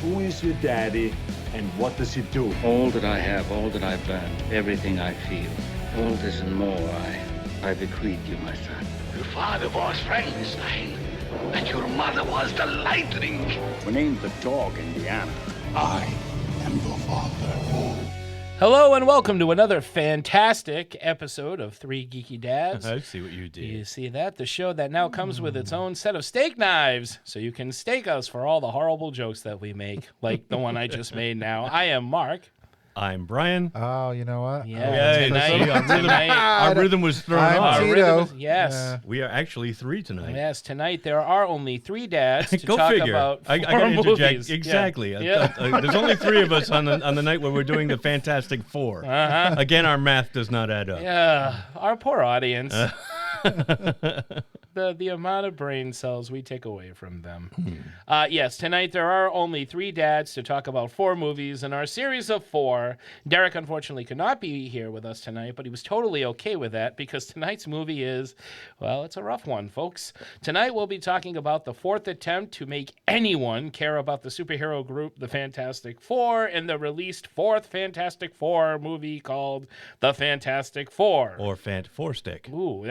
Who is your daddy, and what does he do? All that I have, all that I've done, everything I feel, all this and more, I bequeath you, my son. Your father was Frankenstein, and your mother was the lightning. We named the dog Indiana. I am your father. Hello and welcome to another fantastic episode of Three Geeky Dads. I see what you did. You see that? The show that now comes with its own set of steak knives, so you can steak us for all the horrible jokes that we make, like the one I just made now. I am Mark. I'm Brian. Oh, you know what? Yeah, tonight. Our rhythm was thrown off. I'm Tito. Tito. Yes. We are actually three tonight. Yes, tonight there are only three dads to Go talk figure. about four I gotta interject. movies. Exactly. Yeah. There's only three of us on the night where we're doing the Fantastic Four. Uh-huh. Again, our math does not add up. Yeah, our poor audience. The amount of brain cells we take away from them. Yes, tonight there are only three dads to talk about four movies in our series of four. Derek unfortunately could not be here with us tonight, but he was totally okay with that because tonight's movie is, well, it's a rough one, folks. Tonight we'll be talking about the fourth attempt to make anyone care about the superhero group, the Fantastic Four, and the released fourth Fantastic Four movie called The Fantastic Four. Or Fant4stic. Ooh,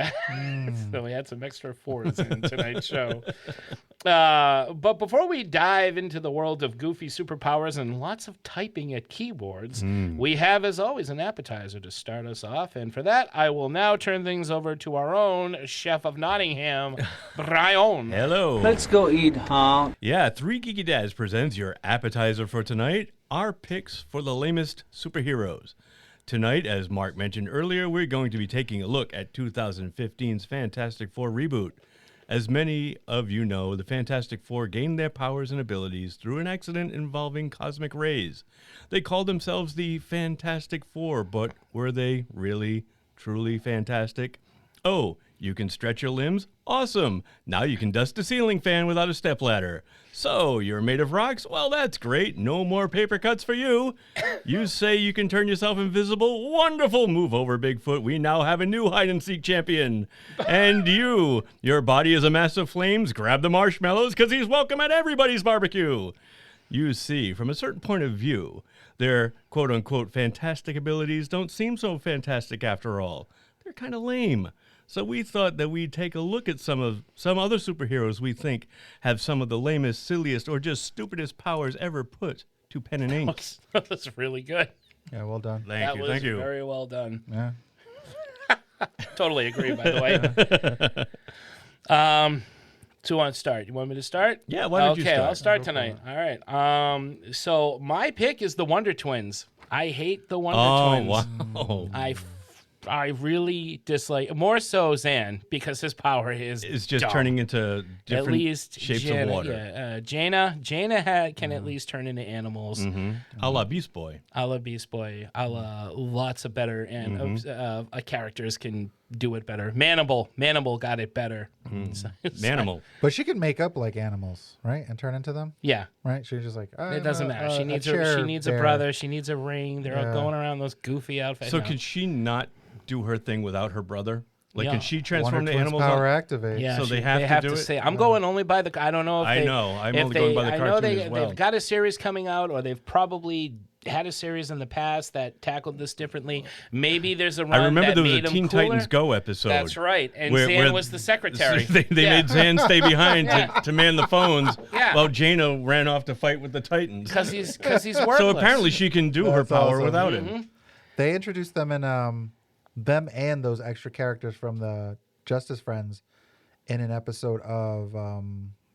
so we had some extra fours in tonight's show. But before we dive into the world of goofy superpowers and lots of typing at keyboards, we have, as always, an appetizer to start us off. And for that, I will now turn things over to our own chef of Nottingham, Brian. Hello. Let's go eat, huh? Yeah, Three Geeky Dads presents your appetizer for tonight, our picks for the lamest superheroes. Tonight, as Mark mentioned earlier, we're going to be taking a look at 2015's Fantastic Four reboot. As many of you know, the Fantastic Four gained their powers and abilities through an accident involving cosmic rays. They called themselves the Fantastic Four, but were they really, truly fantastic? Oh, you can stretch your limbs? Awesome! Now you can dust a ceiling fan without a stepladder. So, you're made of rocks? Well, that's great. No more paper cuts for you. You say you can turn yourself invisible? Wonderful! Move over, Bigfoot. We now have a new hide-and-seek champion. And you, your body is a mass of flames? Grab the marshmallows, because he's welcome at everybody's barbecue. You see, from a certain point of view, their quote-unquote fantastic abilities don't seem so fantastic after all. They're kind of lame. So we thought that we'd take a look at some other superheroes we think have some of the lamest, silliest, or just stupidest powers ever put to pen and ink. That's really good. Yeah, well done. Thank you. That was very well done. Yeah. Totally agree, by the way. So you want to start? You want me to start? Yeah, why don't you start? Okay, I'll start tonight. All right. So my pick is the Wonder Twins. I hate the Wonder Twins. Oh, wow. I really dislike, more so Zan, because his power is It's just dumb. turning into different at least shapes Jaina, of water. Yeah, Jaina can at least turn into animals. Mm-hmm. A la Beast Boy. A la Beast Boy. A la lots of better and characters can do it better. Manimal got it better. Manimal. But she can make up like animals, right? And turn into them, Yeah. right? She's just like, It doesn't matter. She needs a brother. She needs a ring. They're all going around those goofy outfits. So can she not do her thing without her brother? Like, Yeah. can she transform Wonder to Twins animals? power activate. Yeah, So they have to do it? say. I'm going only by the. I don't know if I they, know. I'm if only they, going by the I know cartoon as well. they've got a series coming out, or they've probably had a series in the past that tackled this differently. Maybe there's a run I remember that there was made a them Teen cooler. Titans Go episode. That's right, and where Zan was the secretary. They Yeah. made Zan stay behind to man the phones Yeah. while Jaina ran off to fight with the Titans. because he's worthless. So apparently she can do her That's power awesome. without Mm-hmm. him. They introduced them in them and those extra characters from the Justice Friends in an episode of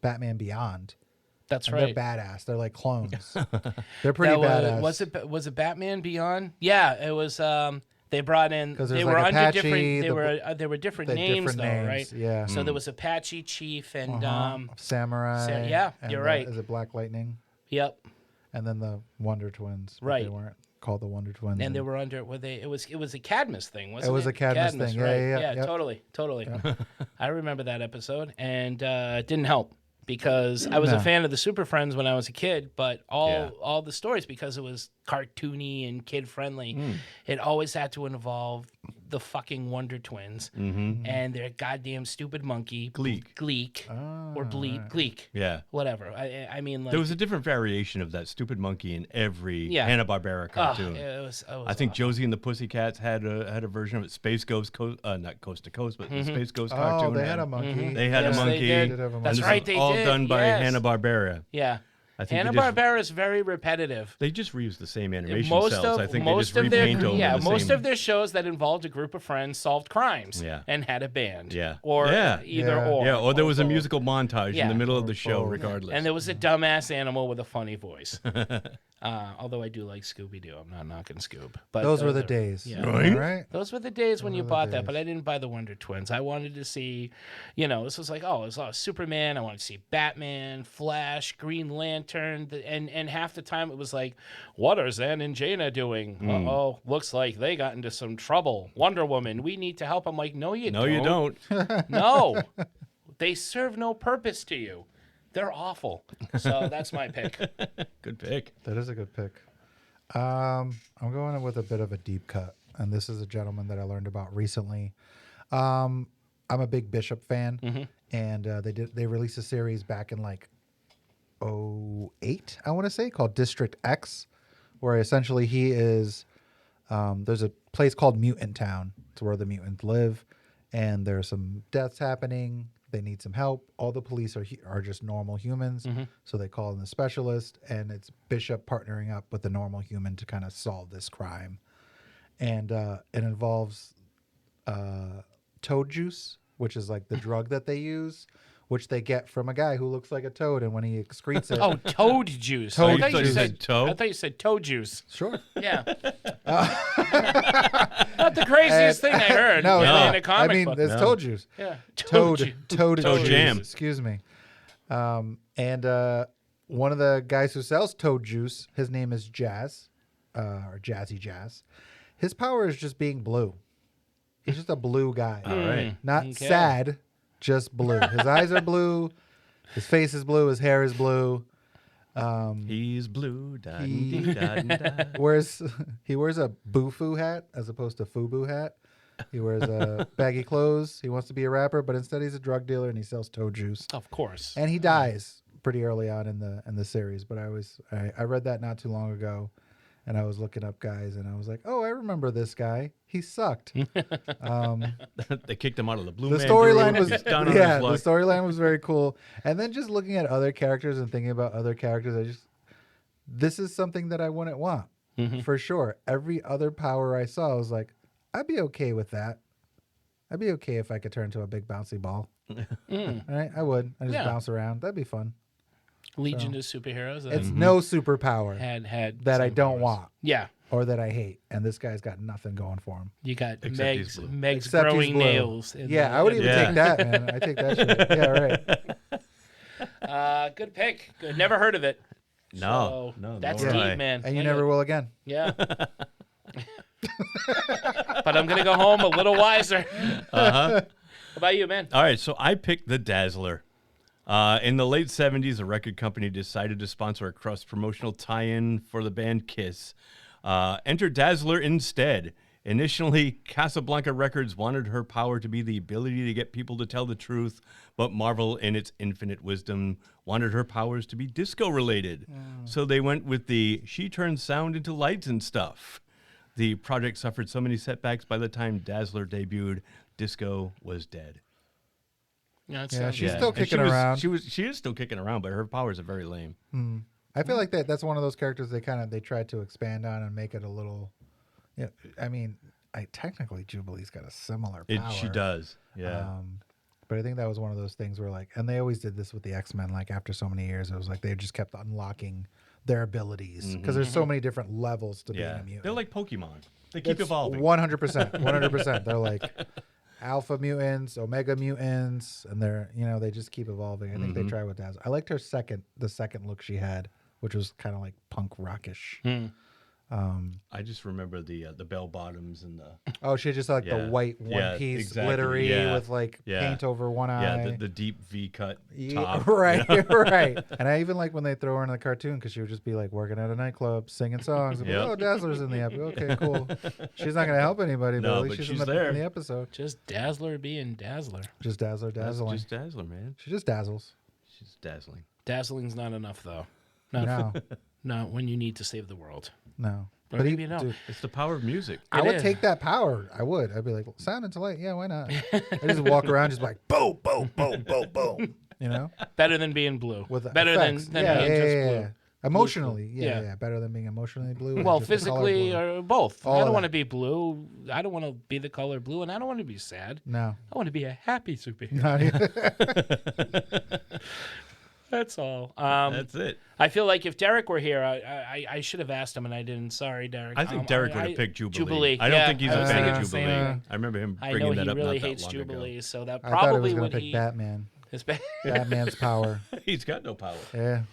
Batman Beyond. That's And right. They're badass. They're like clones. They're pretty That badass. was it Batman Beyond? Yeah, it was. They brought in. 'Cause They there's were like under Apache, different. They the- were there were different the names different though, names, right? yeah. So there was Apache Chief and Samurai. yeah, and you're right. Is it Black Lightning? Yep. and then the Wonder Twins. but Right. They weren't called the Wonder Twins. And they were under were they? It was a Cadmus thing, wasn't it? It was a Cadmus thing. Yeah, right? yeah, yep. Totally. I remember that episode, and it didn't help because I was a No. fan of the Super Friends when I was a kid, but all the stories, because it was cartoony and kid friendly, it always had to involve the fucking Wonder Twins and their goddamn stupid monkey Gleek or Bleep Gleek. Yeah. Whatever. I mean, like There was a different variation of that stupid monkey in every Hanna-Barbera cartoon. It was I think Josie and the Pussycats had a version of it. Space Ghost, not Coast to Coast, but the Space Ghost cartoon. they had a monkey. They had a Yes, monkey. they did. Did have a And That's this right, is they all did. done by Yes. Hanna-Barbera. Yeah. I think Hanna-Barbera is very repetitive. they just reused the same animation Most cells. of I think they most just of their repaint over the most same. of their shows that involved a group of friends solved crimes Yeah. and had a band. Yeah. Or Yeah. either Yeah. or. Yeah, or there was a both. musical montage in Yeah. the middle of the show, both. regardless. And there was a dumbass animal with a funny voice. Although I do like Scooby-Doo. I'm not knocking Scoob. But Those were the are- days. Yeah. Right? All right. Those were the days when you the bought that, days. but I didn't buy the Wonder Twins. I wanted to see, this was like, it's Superman. I wanted to see Batman, Flash, Green Lantern, and half the time it was like, what are Zan and Jaina doing? Uh-oh, looks like they got into some trouble. Wonder Woman, we need to help. I'm like, no, you No, don't. you don't. No, they serve no purpose to you. They're awful. So that's my pick. Good pick. That is a good pick. I'm going with a bit of a deep cut, and this is a gentleman that I learned about recently. I'm a big Bishop fan, and they released a series back in like '08, I want to say, called District X, where essentially he is. There's a place called Mutant Town. It's where the mutants live, and there's some deaths happening. They need some help. All the police are just normal humans, so they call in the specialist, and it's Bishop partnering up with the normal human to kind of solve this crime. And it involves toad juice, which is like the drug that they use, which they get from a guy who looks like a toad, and when he excretes it, Oh, toad juice. Toad I thought juice. you said Toe? I thought you said toe juice. sure. Yeah. Not the craziest thing I heard. No, it's in not. a comic I mean, book. it's toad juice. Yeah. Toad Toad juice, jam. Excuse me. And one of the guys who sells toad juice, his name is Jazz, or Jazzy Jazz. His power is just being blue. He's just a blue guy. All right. Not Okay. sad, just blue. His eyes are blue. His face is blue. His hair is blue. He's blue. Da, He- dee, da, dee, da. He wears a boo-foo hat as opposed to FUBU hat. He wears baggy clothes. He wants to be a rapper, but instead he's a drug dealer and he sells toad juice. Of course. And he dies pretty early on in the series. But I read that not too long ago, and I was looking up guys, and I was like, oh, I remember this guy. He sucked. They kicked him out of the Blue The Man storyline Group. was He's down on the his luck. storyline was very cool. And then just looking at other characters and thinking about other characters, this is something that I wouldn't want for sure. Every other power I saw, I was like, I'd be okay with that. I'd be okay if I could turn into a big bouncy ball. Right? I would. I just Yeah. bounce around. That'd be fun. Legion of Superheroes. It's no superpower had that I some don't powers. want Yeah. or that I hate. And this guy's got nothing going for him. You got Except he's blue. Meg's Except he's growing blue. nails. in Yeah, the- I would even Yeah. take that, man. I take that shit. Yeah, right. Good pick. Good. Never heard of it. No, So, no, that's nor deep, I. man. And you I never got- will again. Yeah. But I'm gonna go home a little wiser. How about you, man? All right, so I picked the Dazzler. In the late 70s, a record company decided to sponsor a cross-promotional tie-in for the band Kiss. Enter Dazzler instead. Initially, Casablanca Records wanted her power to be the ability to get people to tell the truth, but Marvel, in its infinite wisdom, wanted her powers to be disco-related. So they went with the she turns sound into lights and stuff. The project suffered so many setbacks by the time Dazzler debuted, disco was dead. Yeah, it Yeah, sounds- she's Yeah, still and kicking around. She is still kicking around, but her powers are very lame. I feel like that's one of those characters they tried to expand on and make it a little. Yeah, I mean, technically Jubilee's got a similar power. She does. Yeah. But I think that was one of those things where and they always did this with the X-Men. Like after so many years, it was like they just kept unlocking their abilities because there's so many different levels to being yeah. a mutant. They're like Pokemon. They keep evolving. 100%. 100%. They're like alpha mutants, omega mutants, and they just keep evolving. I think they try with Dazzler. I liked the second look she had, which was kind of like punk rockish. I just remember the bell bottoms and the Oh, she just had, like the white one piece, exactly. glittery with like Yeah. paint over one eye. Yeah, the deep V cut Yeah, top. right, right. And I even like when they throw her in the cartoon because she would just be like working at a nightclub, singing songs. And be like, Yep. oh, Dazzler's in the episode. Okay, cool. She's not gonna help anybody, but No, at least but she's she's in there. the episode. Just Dazzler being Dazzler. Just Dazzler, That's dazzling. just Dazzler, man. She just dazzles. She's dazzling. Dazzling's not enough, though. No, Not when you need to save the world. no. Or maybe you don't. dude, It's the power of music. I It would is. take that power. I would. I'd be like, sound into light. Yeah, why not? I just walk around, just like boom, boom, boom, boom, boom. You know, Better than being blue. with Better effects. than yeah, being yeah, just yeah, blue. yeah. Emotionally, Yeah. yeah, better than being emotionally blue. and Well, just the color physically blue. or both. All I of don't want to that. be blue. I don't want to be the color blue, and I don't want to be sad. No, I want to be a happy superhero. not even. That's all. That's it. I feel like if Derek were here, I should have asked him, and I didn't. Sorry, Derek. I think Derek would have picked Jubilee. Jubilee. I don't Yeah, think he's I a was fan thinking of the same Jubilee. thing. I remember him I bringing know that he up really not that hates long Jubilee, so that I thought he was probably gonna would pick he. Batman. His ba- Batman's power. ago. He's got no power. Yeah.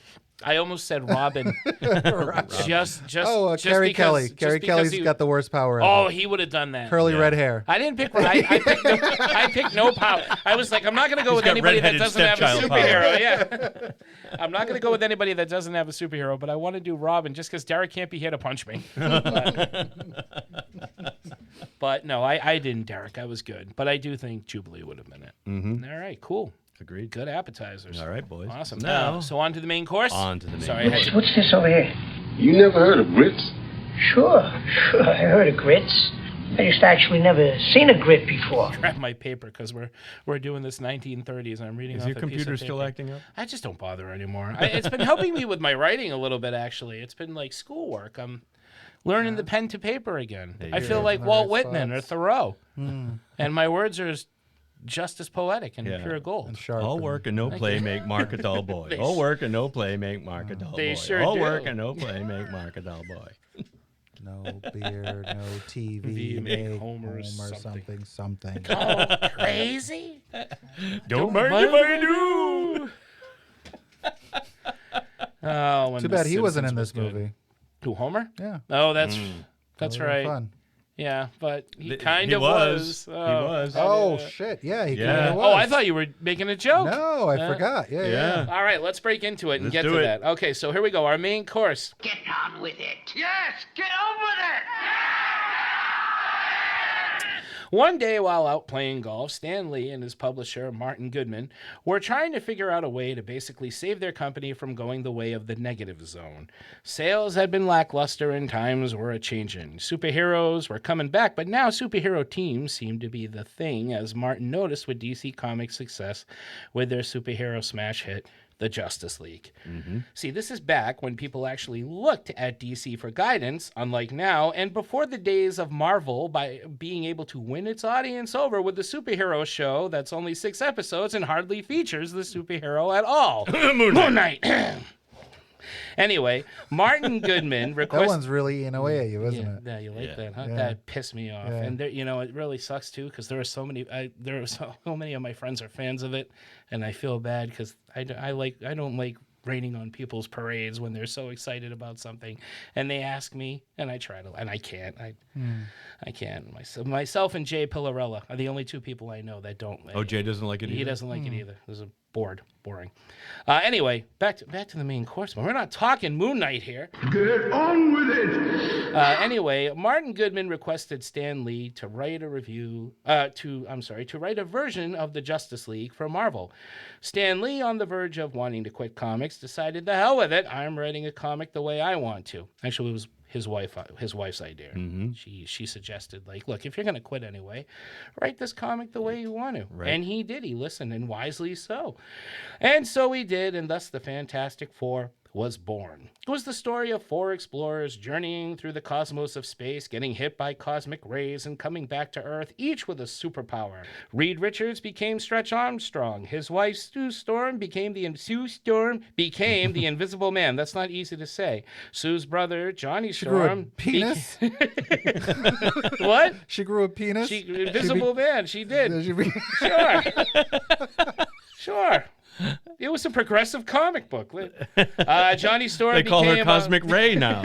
I almost said Robin. just Oh, just Carrie because, Kelly. just Carrie because Kelly's he- got the worst power. Oh, ever. he would have done that. Curly Yeah. red hair. I didn't pick. I picked no power. I was like, I'm not going to go with got anybody that redheaded doesn't have a stepchild power. superhero. Yeah, I'm not going to go with anybody that doesn't have a superhero. But I want to do Robin just because Derek can't be here to punch me. But no, I didn't, Derek. I was good. But I do think Jubilee would have been it. Mm-hmm. All right, cool. Agreed. Good appetizers. All right, boys. Awesome. Now, So on to the main course. on to the main Sorry, I had to What's this over here? You never heard of grits? Sure. I heard of grits. I just actually never seen a grit before. grab my paper because we're doing this 1930s and I'm reading is off your a computer piece of still paper. acting up? I just don't bother anymore. It's been helping me with my writing a little bit, actually. It's been like schoolwork. I'm learning the pen to paper again. I feel like in the Walt right Whitman or spots. Thoreau. And my words are just as poetic and Yeah. pure gold. And sharp. All and- work and no play make Mark a dull boy. They All work and no play make Mark a dull They boy. sure All do. work and no play make Mark a dull boy. No beer, no TV, V, make make Homer something, something. Oh, crazy? Don't mind if I do. Oh, when Too The bad he wasn't Simpsons in was this good. movie. Who, Homer? Yeah. Oh, that's That would've been right. Fun. Yeah, but he Th- kind he of was. was. He was. Oh shit! Yeah, he Yeah. kinda was. Oh, I thought you were making a joke. No, I forgot. Yeah, Yeah. yeah. All right, let's break into it and Let's get do to it. that. Okay, so here we go. Our main course. Get on with it. Yes, get on with it! One day while out playing golf, Stan Lee and his publisher, Martin Goodman, were trying to figure out a way to basically save their company from going the way of the negative zone. Sales had been lackluster and times were a-changing. Superheroes were coming back, but now superhero teams seemed to be the thing, as Martin noticed with DC Comics' success with their superhero smash hit, the Justice League. See, this is back when people actually looked at DC for guidance, unlike now, and before the days of Marvel by being able to win its audience over with the superhero show that's only 6 episodes and hardly features the superhero at all. Moon Knight. Anyway, Martin Goodman That requested... one's really eating away at you, isn't it? Yeah, you like that, huh? Yeah. That pissed me off. Yeah. And there, it really sucks too because there are so many. There are so many of my friends are fans of it, and I feel bad because I don't like raining on people's parades when they're so excited about something, and they ask me, and I try to, and I can't. I can't. Myself and Jay Pillarella are the only two people I know that don't. Oh, Jay doesn't like it either? He doesn't like it either. This is boring. Anyway, back to the main course. We're not talking Moon Knight here. Get on with it! Anyway, Martin Goodman requested Stan Lee to write a to write a version of the Justice League for Marvel. Stan Lee, on the verge of wanting to quit comics, decided the hell with it. I'm writing a comic the way I want to. Actually, it was his wife's idea. She suggested, like, look, if you're going to quit anyway, write this comic the way you want to. Right. And he did. He listened, and wisely so. And so he did, and thus the Fantastic Four was born. It was the story of 4 explorers journeying through the cosmos of space, getting hit by cosmic rays and coming back to Earth, each with a superpower. Reed Richards became Stretch Armstrong. His wife, Sue Storm, became the Invisible Man. That's not easy to say. Sue's brother, Johnny She grew a Storm... penis? What? She grew a penis? Invisible Man. She did. She be- Sure. It was a progressive comic book. Johnny Storm They call her became Cosmic Ray now.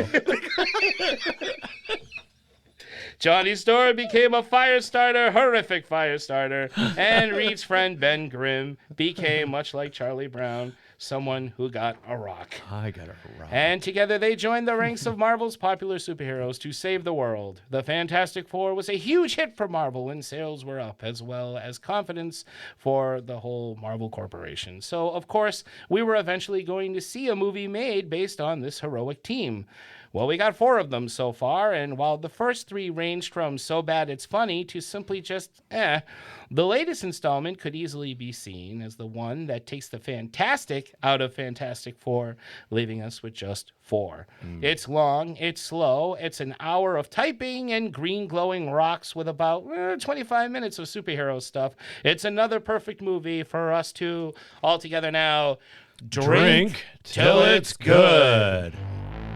Johnny Storm became a fire starter, horrific fire starter, and Reed's friend Ben Grimm became, much like Charlie Brown, someone who got a rock. I got a rock. And together they joined the ranks of Marvel's popular superheroes to save the world. The Fantastic Four was a huge hit for Marvel, and sales were up, as well as confidence for the whole Marvel Corporation. So, of course, we were eventually going to see a movie made based on this heroic team. Well, we got 4 of them so far, and while the first 3 ranged from so bad it's funny to simply just the latest installment could easily be seen as the one that takes the fantastic out of Fantastic Four, leaving us with just 4. It's long, it's slow, it's an hour of typing and green glowing rocks with about 25 minutes of superhero stuff. It's another perfect movie for us to, all together now, drink till it's good.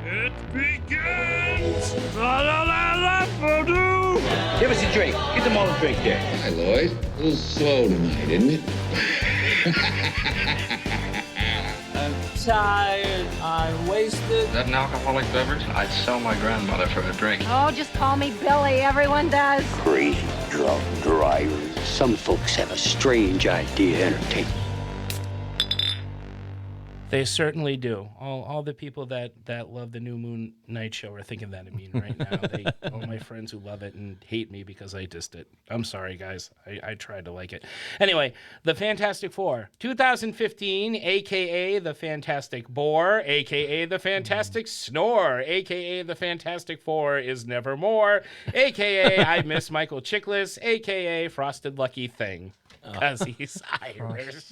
It begins! Give us a drink. Get them all a drink there. Hi, Lloyd. A little slow tonight, isn't it? I'm tired. I'm wasted. Is that an alcoholic beverage? I'd sell my grandmother for a drink. Oh, just call me Billy. Everyone does. Crazy drunk drivers. Some folks have a strange idea of entertainment. They certainly do. All the people that love the New Moon Night Show are thinking that of me right now. All my friends who love it and hate me because I dissed it. I'm sorry, guys. I tried to like it. Anyway, The Fantastic Four. 2015, a.k.a. The Fantastic Bore, a.k.a. The Fantastic Snore, a.k.a. The Fantastic Four is Nevermore, a.k.a. I Miss Michael Chiklis, a.k.a. Frosted Lucky Thing. Because he's Irish.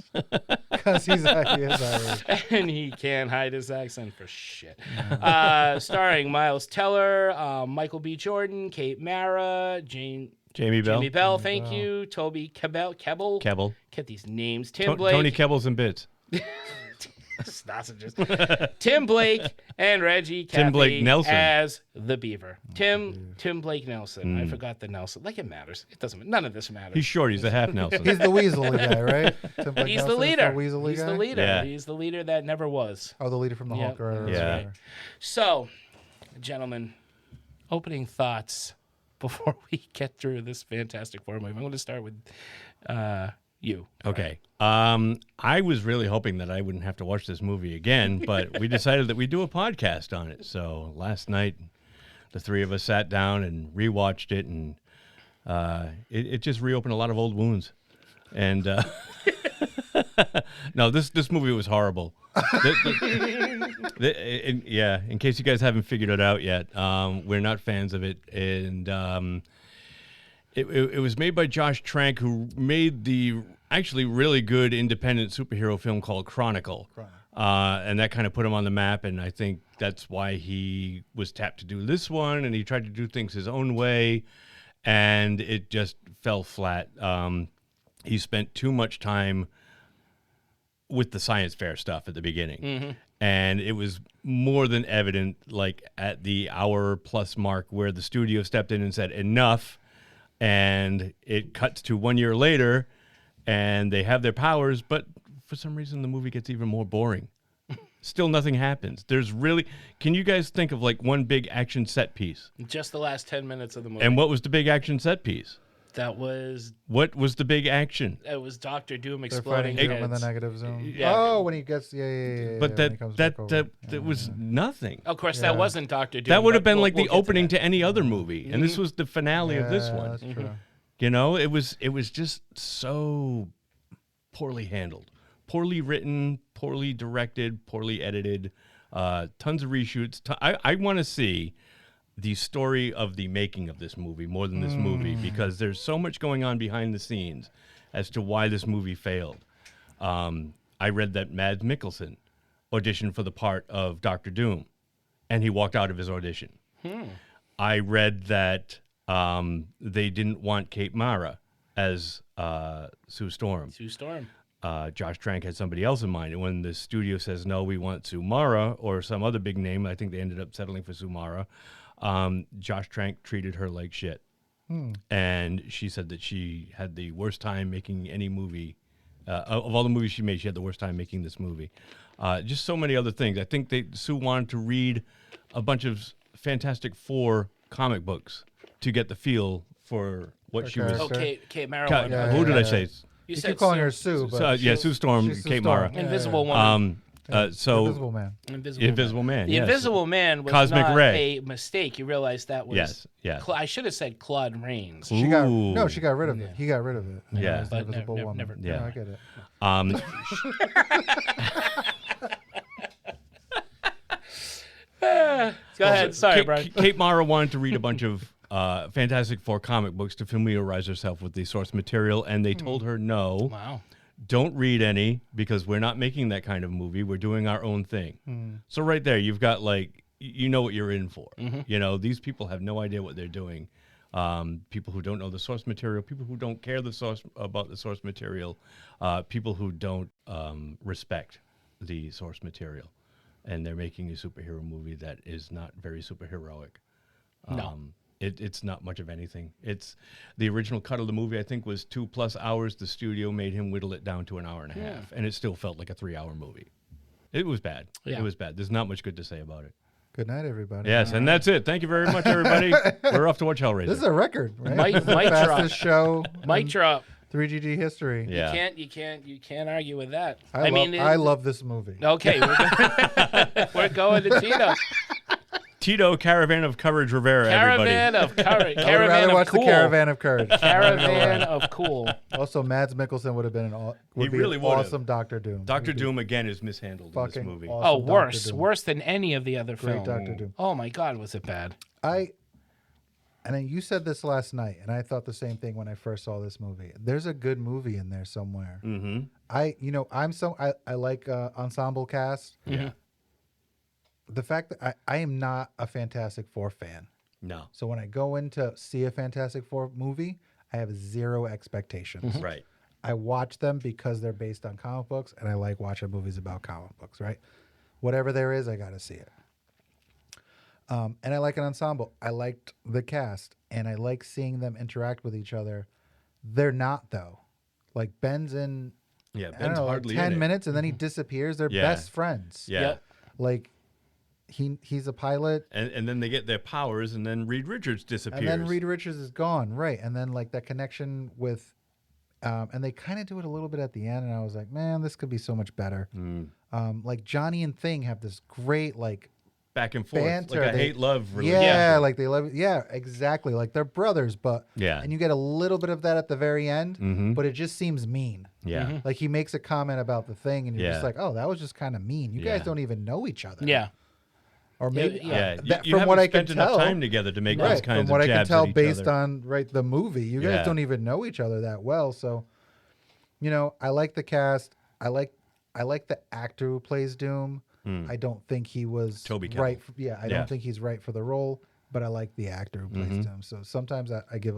Because he is Irish. And he can't hide his accent for shit. Starring Miles Teller, Michael B. Jordan, Kate Mara, Jamie Bell, thank you. Toby Kebbell. Get these names. Tim Blake. Tony Kebbles and Bits. Sausages. Tim Blake and Reggie Cappy Tim Blake Nelson as the Beaver. Tim Blake Nelson. I forgot the Nelson. Like it matters. It doesn't. None of this matters. He's short. He's a half Nelson. He's the Weaselly guy, right? Tim Blake He's Nelson the leader. He's the leader. Yeah. He's the leader that never was. Oh, the leader from the Hulk. Right. Yeah. So, gentlemen, opening thoughts before we get through this Fantastic Four movie. I'm going to start with you. Okay. I was really hoping that I wouldn't have to watch this movie again, but we decided that we'd do a podcast on it. So last night, the 3 of us sat down and rewatched it, and it just reopened a lot of old wounds. And no, this movie was horrible. In case you guys haven't figured it out yet, we're not fans of it, and it was made by Josh Trank, who made the actually really good independent superhero film called Chronicle. And that kind of put him on the map, and I think that's why he was tapped to do this one, and he tried to do things his own way, and it just fell flat. He spent too much time with the science fair stuff at the beginning. And it was more than evident, like at the hour-plus mark, where the studio stepped in and said, enough, and it cuts to 1 year later, and they have their powers, but for some reason the movie gets even more boring. Still nothing happens. Can you guys think of like one big action set piece? Just the last 10 minutes of the movie. And what was the big action set piece? What was the big action? It was Doctor Doom They're exploding fighting Doom in heads. the negative zone. Yeah. Oh, when he gets But that was nothing. Of course, that wasn't Doctor Doom. That would have but been like we'll the get to opening that. to any other movie, and this was the finale of this one. That's true. You know, it was just so poorly handled, poorly written, poorly directed, poorly edited, tons of reshoots. I want to see the story of the making of this movie more than this movie, because there's so much going on behind the scenes as to why this movie failed. I read that Mads Mikkelsen auditioned for the part of Dr. Doom, and he walked out of his audition. I read that they didn't want Kate Mara as Sue Storm. Josh Trank had somebody else in mind, and when the studio says, no, we want Sue Mara, or some other big name, I think they ended up settling for Sue Mara, Josh Trank treated her like shit. And she said that she had the worst time making any movie. Of all the movies she made, she had the worst time making this movie. Just so many other things. I think Sue wanted to read a bunch of Fantastic Four comic books to get the feel for what she was. Oh, Kate Mara. Who did I say? You keep calling her Sue, but Sue Storm, Kate Mara. Invisible Woman. Invisible Man. Invisible Man. The yes. Invisible Man was Cosmic not Ray. a mistake. You realize that was. Yes. I should have said Claude Rains. She got rid of it. He got rid of it. Yeah. It was the Invisible Woman. Never. Yeah. No, I get it. Go ahead. Sorry, Brian. Kate Mara wanted to read a bunch of Fantastic Four comic books to familiarize herself with the source material, and they told her no. Wow. Don't read any because we're not making that kind of movie. We're doing our own thing. So right there, you've got you know what you're in for. You know, these people have no idea what they're doing. People who don't know the source material, people who don't care about the source material, people who don't respect the source material. And they're making a superhero movie that is not very superheroic. No. It's not much of anything. It's the original cut of the movie, I think, was 2+ hours. The studio made him whittle it down to an hour and a half, and it still felt like a 3-hour movie. It was bad. Yeah. It was bad. There's not much good to say about it. Good night, everybody. Yes, and that's it. Thank you very much, everybody. We're off to watch Hellraiser. This is a record, right? Mic Fastest show. Mic drop. 3GG history. Yeah. You can't argue with that. I love this movie. Okay, we're going to Tito. Tito, Caravan of Courage Rivera, everybody. Caravan of Courage. I would rather watch cool. the Caravan of Courage. Caravan of Cool. Also, Mads Mikkelsen would have been an would've. awesome Doctor Doom. Doctor Doom, again, is mishandled in this Fucking movie. awesome. Oh, worse. Dr. Doom. Worse than any of the other Great films. Doctor Doom. Oh, my God, was it bad. And then you said this last night, and I thought the same thing when I first saw this movie. There's a good movie in there somewhere. Mm-hmm. I like ensemble cast. Yeah. The fact that I am not a Fantastic Four fan. No. So when I go in to see a Fantastic Four movie, I have zero expectations. Right. I watch them because they're based on comic books, and I like watching movies about comic books, right? Whatever there is, I got to see it. And I like an ensemble. I liked the cast, and I like seeing them interact with each other. They're not, though. Like, Ben's in, Yeah, I Ben's don't know, hardly 10 in it. minutes, and then he disappears. They're Yeah. best friends. Yeah. Yep. Like, he's a pilot. And then they get their powers, and then Reed Richards disappears. And then Reed Richards is gone, right? And then like that connection with, and they kind of do it a little bit at the end, and I was like, man, this could be so much better. Like Johnny and Thing have this great like back and forth, banter. like a They- hate-love relationship. Yeah, like they love. Yeah, exactly. Like they're brothers, but Yeah. and you get a little bit of that at the very end, Mhm. but it just seems mean. Yeah. Like he makes a comment about the Thing, and you're just Yeah. like, oh, that was just kind of mean. You Yeah. guys don't even know each other. Yeah. Or maybe Yeah, that- you from haven't what I spent can enough tell, time together to make those right, kinds from what of I can jabs tell at each based other. on the movie, you Yeah. guys don't even know each other that well. So, I like the cast. I like the actor who plays Doom. I don't think he was Toby Kebbell. right. I Yeah. don't think he's right for the role, but I like the actor who plays Mhm. Doom. So sometimes I give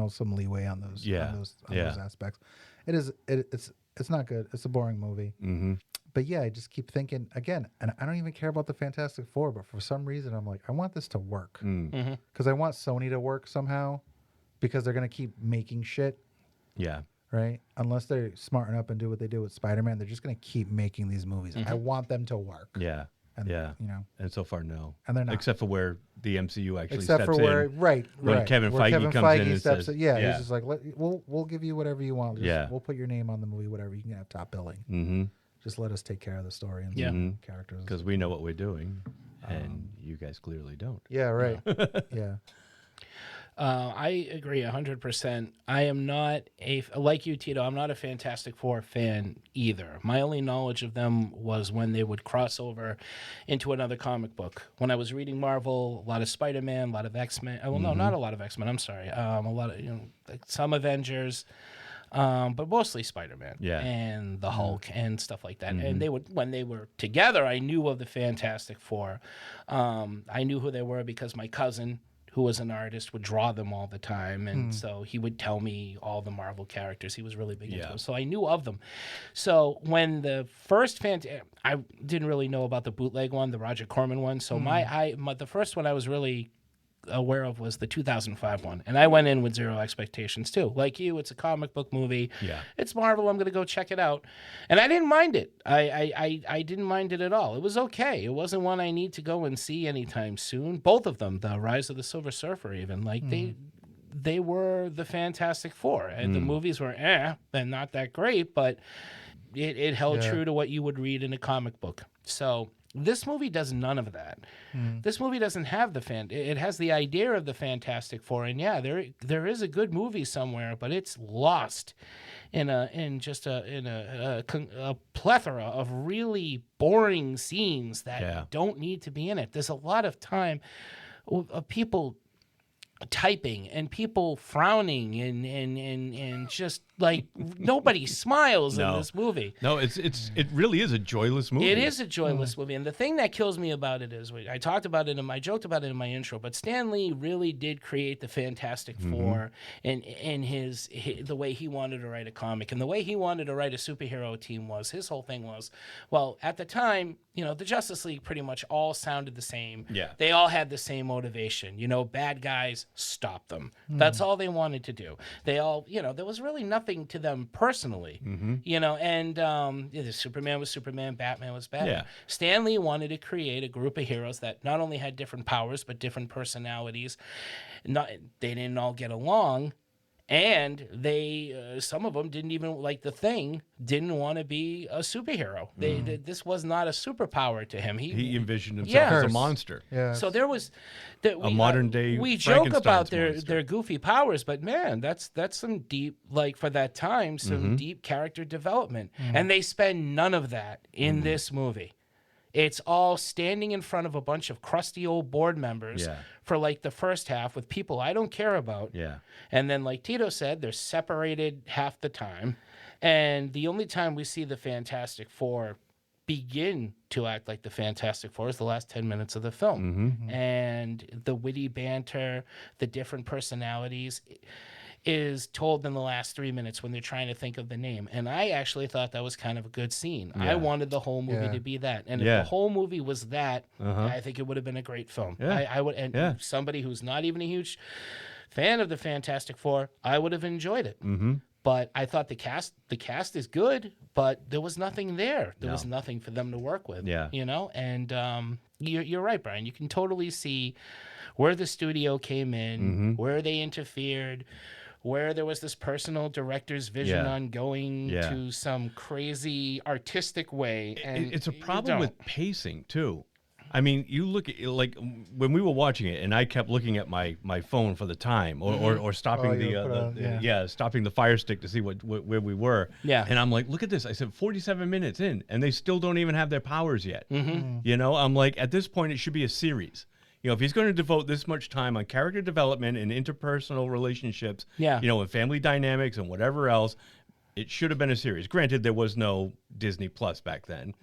some leeway on those Yeah. on those Yeah. aspects. It's not good. It's a boring movie. Mm-hmm. But yeah, I just keep thinking again, and I don't even care about the Fantastic Four, but for some reason I'm like, I want this to work Mm. because I want Sony to work somehow because they're gonna keep making shit, Yeah. right? Unless they're smarten up and do what they do with Spider-Man, they're just gonna keep making these movies. I want them to work. Yeah. And, yeah. And so far, no. And they're not. Except for where the MCU actually Except steps for where in. right When Kevin where Feige comes in and steps says, in. Yeah, he's just like, we'll give you whatever you want. Just, Yeah. we'll put your name on the movie, whatever. You can have top billing. Mm-hmm. Just let us take care of the story and Yeah. some characters. Because we know what we're doing, and you guys clearly don't. Yeah, right. Yeah. I agree 100%. I am not like you, Tito. I'm not a Fantastic Four fan either. My only knowledge of them was when they would cross over into another comic book. When I was reading Marvel, a lot of Spider-Man, a lot of X-Men. Well, no, not a lot of X-Men. I'm sorry. A lot of like some Avengers. But mostly Spider-Man and the Hulk and stuff like that. And they would, when they were together, I knew of the Fantastic Four. I knew who they were because my cousin, who was an artist, would draw them all the time. And so he would tell me all the Marvel characters. He was really big into them. So I knew of them. So when the first I didn't really know about the bootleg one, the Roger Corman one. So the first one I was really aware of was the 2005 one, and I went in with zero expectations too. Like you, it's a comic book movie. Yeah. It's Marvel. I'm going to go check it out, and I didn't mind it. I didn't mind it at all. It was okay. It wasn't one I need to go and see anytime soon. Both of them, the Rise of the Silver Surfer, even like they were the Fantastic Four, and the movies were and not that great, but it held true to what you would read in a comic book. So. This movie does none of that. This movie doesn't have it has the idea of the Fantastic Four, and there is a good movie somewhere, but it's lost in a plethora of really boring scenes that don't need to be in it. There's a lot of time of people typing and people frowning and just like nobody smiles in this movie. No, it really is a joyless movie. It is a joyless movie, and the thing that kills me about it is I joked about it in my intro, but Stan Lee really did create the Fantastic Four and the way he wanted to write a comic and the way he wanted to write a superhero team was his whole thing was, well, at the time, the Justice League pretty much all sounded the same. Yeah. They all had the same motivation. Bad guys, stop them. That's all they wanted to do. They all, there was really nothing to them personally, and Superman was Superman, Batman was Batman. Yeah. Stan Lee wanted to create a group of heroes that not only had different powers, but different personalities. They didn't all get along. And some of them didn't even, like the Thing, didn't want to be a superhero. This was not a superpower to him. He envisioned himself as a monster. Yeah. So there was a modern day. We joke about monster. their goofy powers, but man, that's some deep, like for that time, some deep character development, and they spend none of that in this movie. It's all standing in front of a bunch of crusty old board members for like the first half with people I don't care about. Yeah. And then, like Tito said, they're separated half the time. And the only time we see the Fantastic Four begin to act like the Fantastic Four is the last 10 minutes of the film. And the witty banter, the different personalities is told in the last 3 minutes when they're trying to think of the name. And I actually thought that was kind of a good scene. I wanted the whole movie to be that. And if the whole movie was that, I think it would have been a great film. I would, and somebody who's not even a huge fan of the Fantastic Four, I would have enjoyed it. But I thought the cast is good, but there was nothing there. There was nothing for them to work with. And you're right, Brian. You can totally see where the studio came in, where they interfered, where there was this personal director's vision on going to some crazy artistic way. And it's a problem with pacing, too. I mean, you look at, like, when we were watching it, and I kept looking at my phone for the time, or stopping stopping the Fire Stick to see where we were. Yeah. And I'm like, look at this. I said, 47 minutes in, and they still don't even have their powers yet. I'm like, at this point, it should be a series. If he's going to devote this much time on character development and interpersonal relationships, and family dynamics and whatever else, it should have been a series. Granted, there was no Disney Plus back then.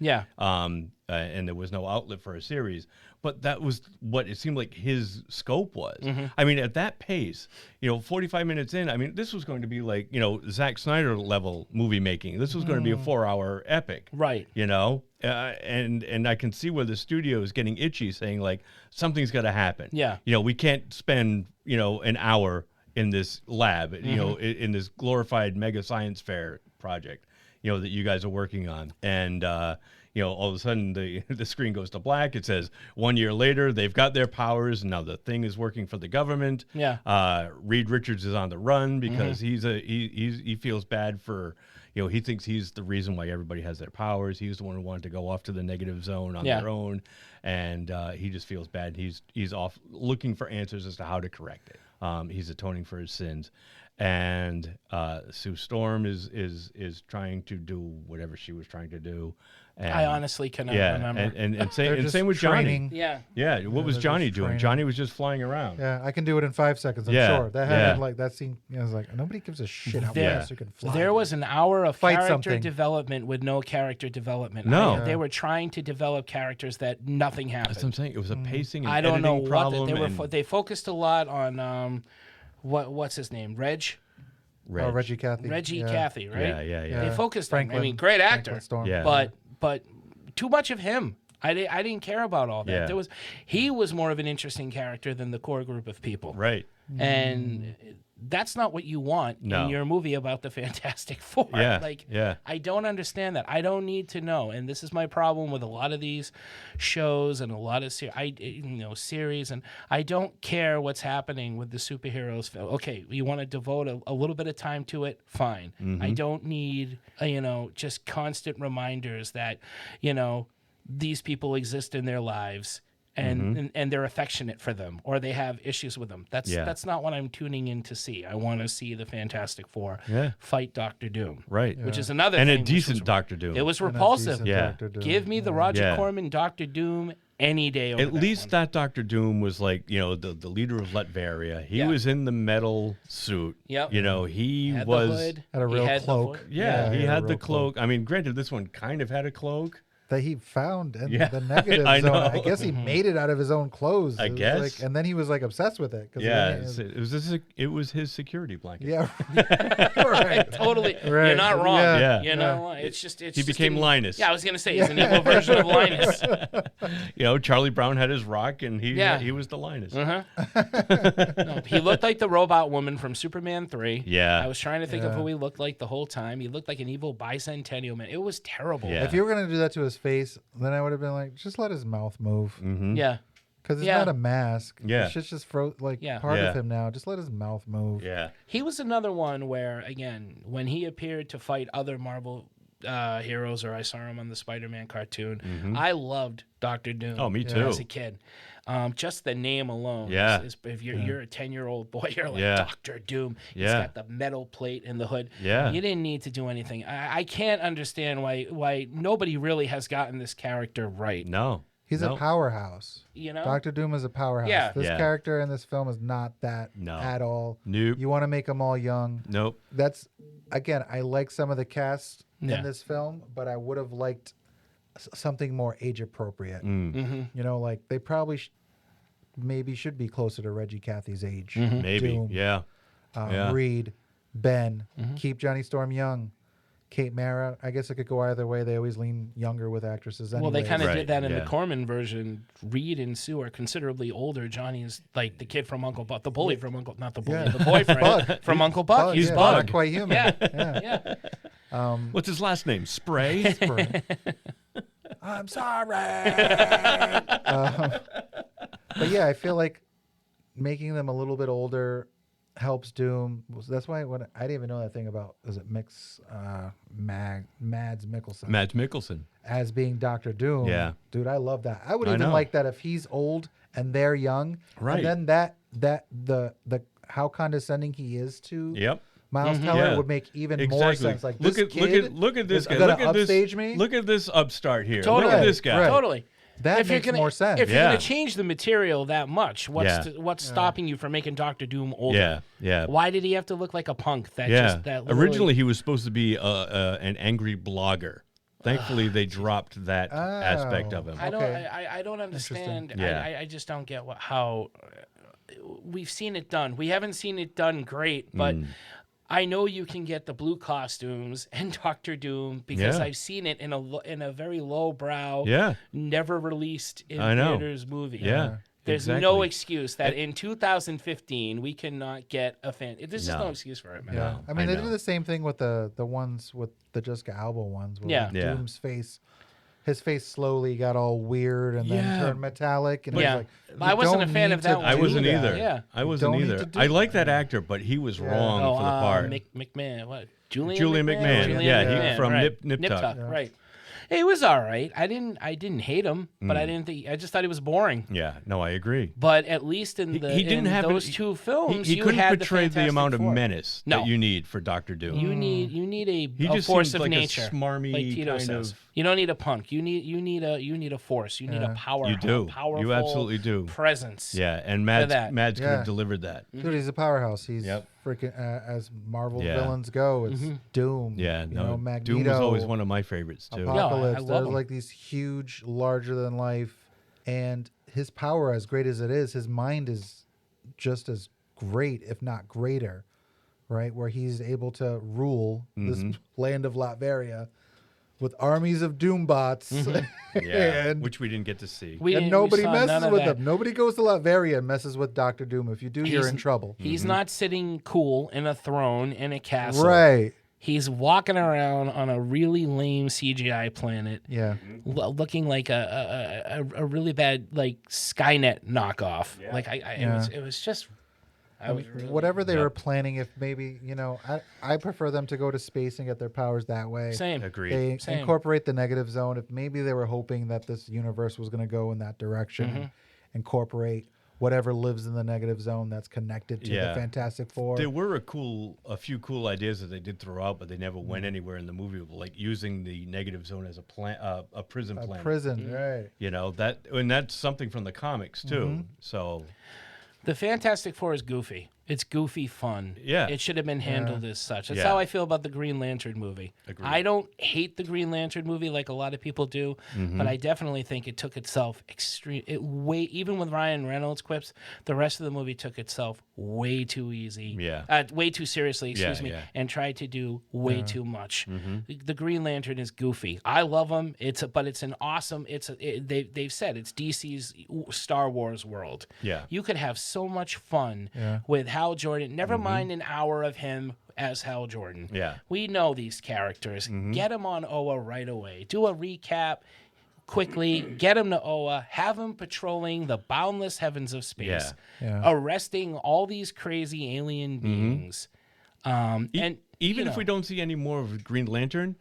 And there was no outlet for a series. But that was what it seemed like his scope was. I mean, at that pace, 45 minutes in, I mean, this was going to be like, Zack Snyder level movie making. This was going to be a 4-hour epic. Right. And I can see where the studio is getting itchy, saying, like, something's got to happen. Yeah. We can't spend, an hour in this lab, in this glorified mega science fair project, that you guys are working on. And, all of a sudden the screen goes to black. It says 1 year later, they've got their powers. And now the Thing is working for the government. Reed Richards is on the run because he feels bad for, he thinks he's the reason why everybody has their powers. He's the one who wanted to go off to the negative zone on their own. And he just feels bad. He's off looking for answers as to how to correct it. He's atoning for his sins. And Sue Storm is trying to do whatever she was trying to do. And, I honestly cannot remember. And same with training. Johnny. Yeah. What was Johnny doing? Johnny was just flying around. Yeah, I can do it in 5 seconds. I'm sure that happened. Like that scene. I was like, nobody gives a shit how fast you can fly. There was an hour of Fight character something. development with no character development. No, they were trying to develop characters that nothing happened. That's what I'm saying. It was a pacing and I don't know problem. what they focused a lot on. What's his name? Reggie Cathy. Reggie Cathy, right? Yeah. They focused Franklin, on. I mean, great actor. Storm. Yeah. But too much of him. I didn't care about all that. Yeah. He was more of an interesting character than the core group of people. Right. And that's not what you want in your movie about the Fantastic Four. Yeah. I don't understand that. I don't need to know. And this is my problem with a lot of these shows and a lot of series. And I don't care what's happening with the superheroes. Okay, you want to devote a little bit of time to it, fine. I don't need, just constant reminders that, these people exist in their lives. And they're affectionate for them, or they have issues with them. That's not what I'm tuning in to see. I want to see the Fantastic Four fight Doctor Doom, right? Which is another and thing a decent Doctor Doom. It was repulsive. Give me the Roger Corman Doctor Doom any day. Over At least that Doctor Doom was like the leader of Latveria. He was in the metal suit. Yep. He had was the hood. Had a real He had cloak. he had the cloak. I mean, granted, this one kind of had a cloak. That he found in Yeah. the negative I zone. know. I guess he made it out of his own clothes. I It was guess. like- and then he was like obsessed with it. It was his security blanket. Yeah. Right. Totally. Right. You're not wrong. Yeah. You know, it's just He became Linus. Yeah, I was gonna say he's an evil version of Linus. Charlie Brown had his rock, and he was the Linus. No, he looked like the robot woman from Superman 3. Yeah. I was trying to think of who he looked like the whole time. He looked like an evil bicentennial man. It was terrible. Yeah. If you were going to do that to his face, then I would have been like, just let his mouth move. Yeah. Because it's not a mask. Yeah. It's just part Yeah. of him now. Just let his mouth move. Yeah. He was another one where, again, when he appeared to fight other Marvel heroes, or I saw him on the Spider-Man cartoon, I loved Doctor Doom. Oh, me too. As a kid. Just the name alone. Yeah. If you're a 10-year-old boy, you're like, Yeah. Doctor Doom. He's got the metal plate in the hood. Yeah. You didn't need to do anything. I can't understand why nobody really has gotten this character right. No. He's a powerhouse. Doctor Doom is a powerhouse. Yeah. This character in this film is not that at all. Nope. You want to make them all young. Nope. That's, again, I like some of the cast in this film, but I would have liked something more age appropriate. Like they probably maybe should be closer to Reggie Cathy's age. Maybe. Doom, Yeah. Reed, Ben, keep Johnny Storm young. Kate Mara, I guess it could go either way. They always lean younger with actresses anyway. Well, they kind of did that in the Corman version. Reed and Sue are considerably older. Johnny is like the kid from Uncle Buck, the bully from Uncle, not the bully, the boyfriend from Uncle Buck. He's Bug. Bug. Not quite human. Yeah. What's his last name? Spray? I'm sorry. But yeah, I feel like making them a little bit older helps Doom. That's why I didn't even know that thing about, is it Mads Mikkelsen? Mads Mikkelsen. As being Dr. Doom. Yeah. Dude, I love that. I would I even know. like that if he's old and they're young. Right. And then the how condescending he is to Miles Teller Yeah. would make even more sense. Like, look at this guy. Gonna Look at upstage this. me? Look at this upstart here. Totally. Look at this guy. Right. Totally. That makes more sense. If you're going to change the material that much, what's Yeah. stopping you from making Doctor Doom older? Yeah, yeah. Why did he have to look like a punk? That Yeah. just that literally- Originally, he was supposed to be an angry blogger. Thankfully, they dropped that aspect of him. I don't understand. Yeah. I just don't get how we've seen it done. We haven't seen it done great, but I know you can get the blue costumes and Doctor Doom because Yeah. I've seen it in a very lowbrow, never released in I know. theaters movie. Yeah. There's exactly. no excuse that in 2015 we cannot get a fan. There's just no excuse for it, man. Yeah. I mean, they do the same thing with the ones with the Jessica Alba ones. Where Doom's face, his face slowly got all weird and then turned metallic. And it was like, I wasn't a fan of that one. I wasn't do either. that. Yeah. I wasn't Don't need either. to do I like that actor, but he was wrong for the part. McMahon, what? Julian McMahon. Julian Yeah, McMahon, he from right. Nip Tuck. Right. It was all right. I didn't hate him, but I just thought he was boring. Yeah, no, I agree. But at least in those two films, he you couldn't had portray the Fantastic amount of Four. menace No. that you need for Doctor Doom. You need a just force seems of like a nature, smarmy like Tito kind says. of- You don't need a punk. You need a force. You need a power. You do. A powerful You absolutely do. Presence. Yeah, and that. Mads could have delivered that. dude, he's a powerhouse. He's freaking, as Marvel Yeah. villains go, it's Doom. Yeah, you no, know, Magneto, Doom was always one of my favorites too. Apocalypse. I love They're him. like these huge, larger than life, and his power, as great as it is, his mind is just as great, if not greater, right? Where he's able to rule this land of Latveria with armies of Doombots. Yeah, and, which we didn't get to see. and nobody saw messes none of with that. them. Nobody goes to Latveria and messes with Doctor Doom. If you do, you're in trouble. He's not sitting cool in a throne in a castle. Right. He's walking around on a really lame CGI planet. Yeah. Looking like a really bad like Skynet knockoff. Yeah. Like it was just. I was really, Whatever they were planning, if maybe I prefer them to go to space and get their powers that way. Same. Agreed. They Same. incorporate the negative zone. If maybe they were hoping that this universe was going to go in that direction, and incorporate whatever lives in the negative zone that's connected to the Fantastic Four. There were a few cool ideas that they did throw out, but they never went anywhere in the movie. Like using the negative zone as a prison planet. Prison, right? You know and that's something from the comics too. So. The Fantastic Four is goofy. It's goofy fun. Yeah. It should have been handled as such. That's Yeah. how I feel about the Green Lantern movie. Agreed. I don't hate the Green Lantern movie like a lot of people do, but I definitely think it took itself even with Ryan Reynolds quips, the rest of the movie took itself way too easy. Yeah. Way too seriously, excuse me, yeah. and tried to do way too much. The Green Lantern is goofy. I love him. But it's an awesome. They've said it's DC's Star Wars world. Yeah. You could have so much fun with Hal Jordan. Never mind an hour of him as Hal Jordan. Yeah. We know these characters. Get him on Oa right away. Do a recap quickly. Get him to Oa. Have him patrolling the boundless heavens of space. Yeah. Arresting all these crazy alien beings. And Even if we don't see any more of Green Lantern,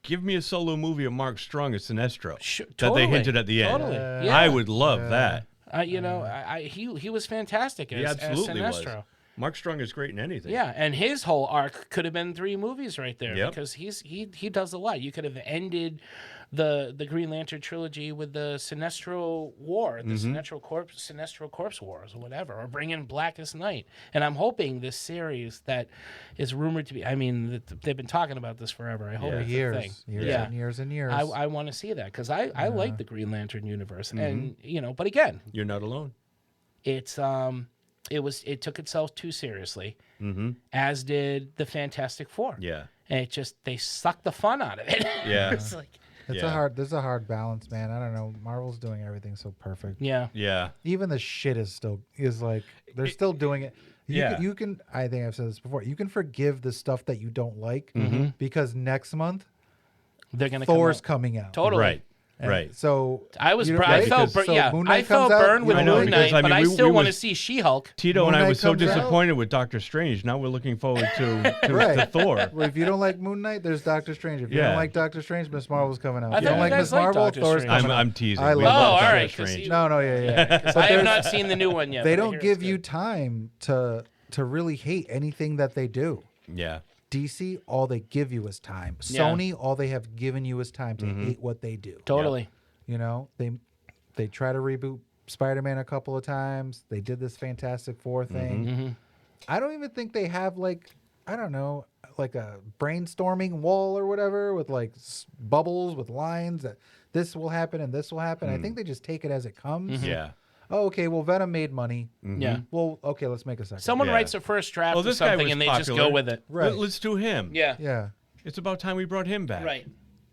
give me a solo movie of Mark Strong as Sinestro that totally, they hinted at the end. totally. I would love that. He was fantastic as, He absolutely as was. Sinestro. Mark Strong is great in anything. Yeah, and his whole arc could have been 3 movies right there because he does a lot. You could have ended the Green Lantern trilogy with the Sinestro War, the Sinestro Corpse Wars, or whatever, or bring in Blackest Night. And I'm hoping this series that is rumored to be. I mean, they've been talking about this forever. I hope it's a thing. Years and years. I want to see that because I like the Green Lantern universe, and but again, You're not alone. it's it took itself too seriously, as did the Fantastic Four. Yeah. And they sucked the fun out of it. Yeah. It's like, there's a hard balance, man. I don't know. Marvel's doing everything so perfect. yeah. Yeah. Even the shit is like they're still doing it. You can I think I've said this before. You can forgive the stuff that you don't like because next month They're gonna Thor's coming out. Totally. Right. And Right. So I was you know, I right? felt Because- bur- yeah Moon I Knight felt comes out, burned with I know, Moon because, Knight, I but mean, I we still want to was- see She-Hulk. Tito Moon and I Knight were so comes out. disappointed with Doctor Strange. Now we're looking forward to Right. Thor. Well, if you don't like Moon Knight, there's Doctor Strange. If you Yeah. don't like Doctor Strange, Miss Marvel's coming out. I If you thought don't you like guys Miss liked Marvel, Doctor Thor's Strange. coming out. I'm teasing. I We love Oh, love all Doctor right, 'cause Strange. you- No, yeah. Because But I have there's- not seen the new one yet. They but I don't hear give it's you good. time to really hate anything that they do. Yeah. DC, all they give you is time. Yeah. Sony, all they have given you is time to hate what they do. Totally. You know, they try to reboot Spider-Man a couple of times. They did this Fantastic Four thing. I don't even think they have like a brainstorming wall or whatever with like bubbles with lines that this will happen and this will happen. I think they just take it as it comes. Yeah. Oh, okay. Well, Venom made money. Yeah. Well, okay. Let's make a second. Someone Yeah. writes a first draft Well, of this guy something was and they popular. just go with it. Right. Let's do him. Yeah. Yeah. It's about time we brought him back. Right.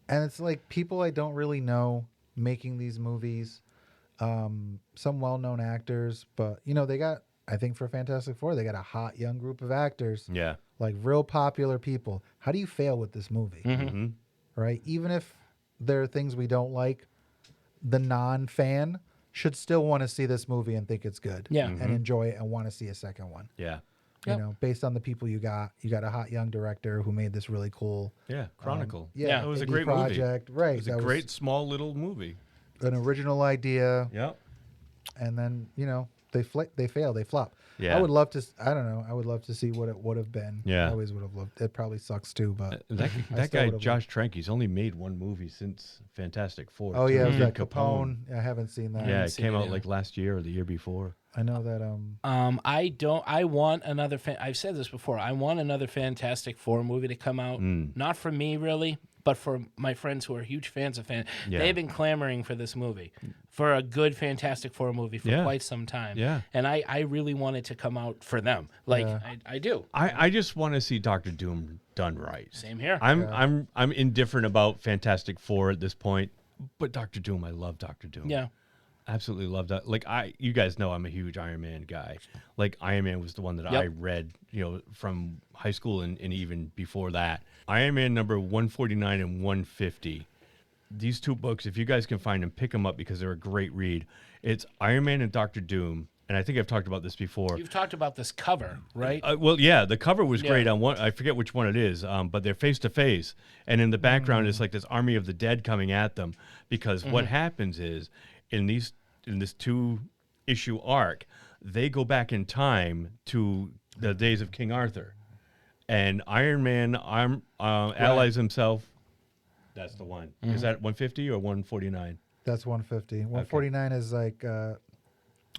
And it's like people I don't really know making these movies. Some well-known actors, but they got, I think for Fantastic Four, they got a hot young group of actors. Yeah. Like real popular people. How do you fail with this movie? Right? Even if there are things we don't like, the non-fan should still want to see this movie and think it's good. Yeah. And enjoy it and want to see a second one. Yeah. You know, based on the people you got a hot young director who made this really cool. Yeah. Chronicle. Yeah. It was a indie great project. movie. Right. It was a that great small little movie. an original idea. Yep. And then they fail, they flop. Yeah. I would love to. I don't know. I would love to see what it would have been. Yeah. I always would have loved. It probably sucks too, but That I still guy, would've Josh Trank, he's only made one movie since Fantastic Four. oh yeah, it was Kid that Capone. I haven't seen that. Yeah, it came out it, like last year or the year before. I know that. I want another. I've said this before. I want another Fantastic Four movie to come out. Not from me, really. But for my friends who are huge fans of Yeah. they've been clamoring for this movie, for a good Fantastic Four movie for quite some time. Yeah. And I really want it to come out for them. Like, I do. I just want to see Doctor Doom done right. Same here. I'm indifferent about Fantastic Four at this point, but Doctor Doom, I love Doctor Doom. Yeah. Absolutely love that. Like you guys know I'm a huge Iron Man guy. Like Iron Man was the one that I read, from high school and even before that. Iron Man number 149 and 150. These two books, if you guys can find them, pick them up because they're a great read. It's Iron Man and Doctor Doom. And I think I've talked about this before. You've talked about this cover, right? Well, yeah, the cover was great on one. I forget which one it is, but they're face to face, and in the background is like this army of the dead coming at them. Because what happens is in this 2-issue arc, they go back in time to the days of King Arthur, and Iron Man allies himself. That's the one. Is that 150 or 149? That's 150. 149 is like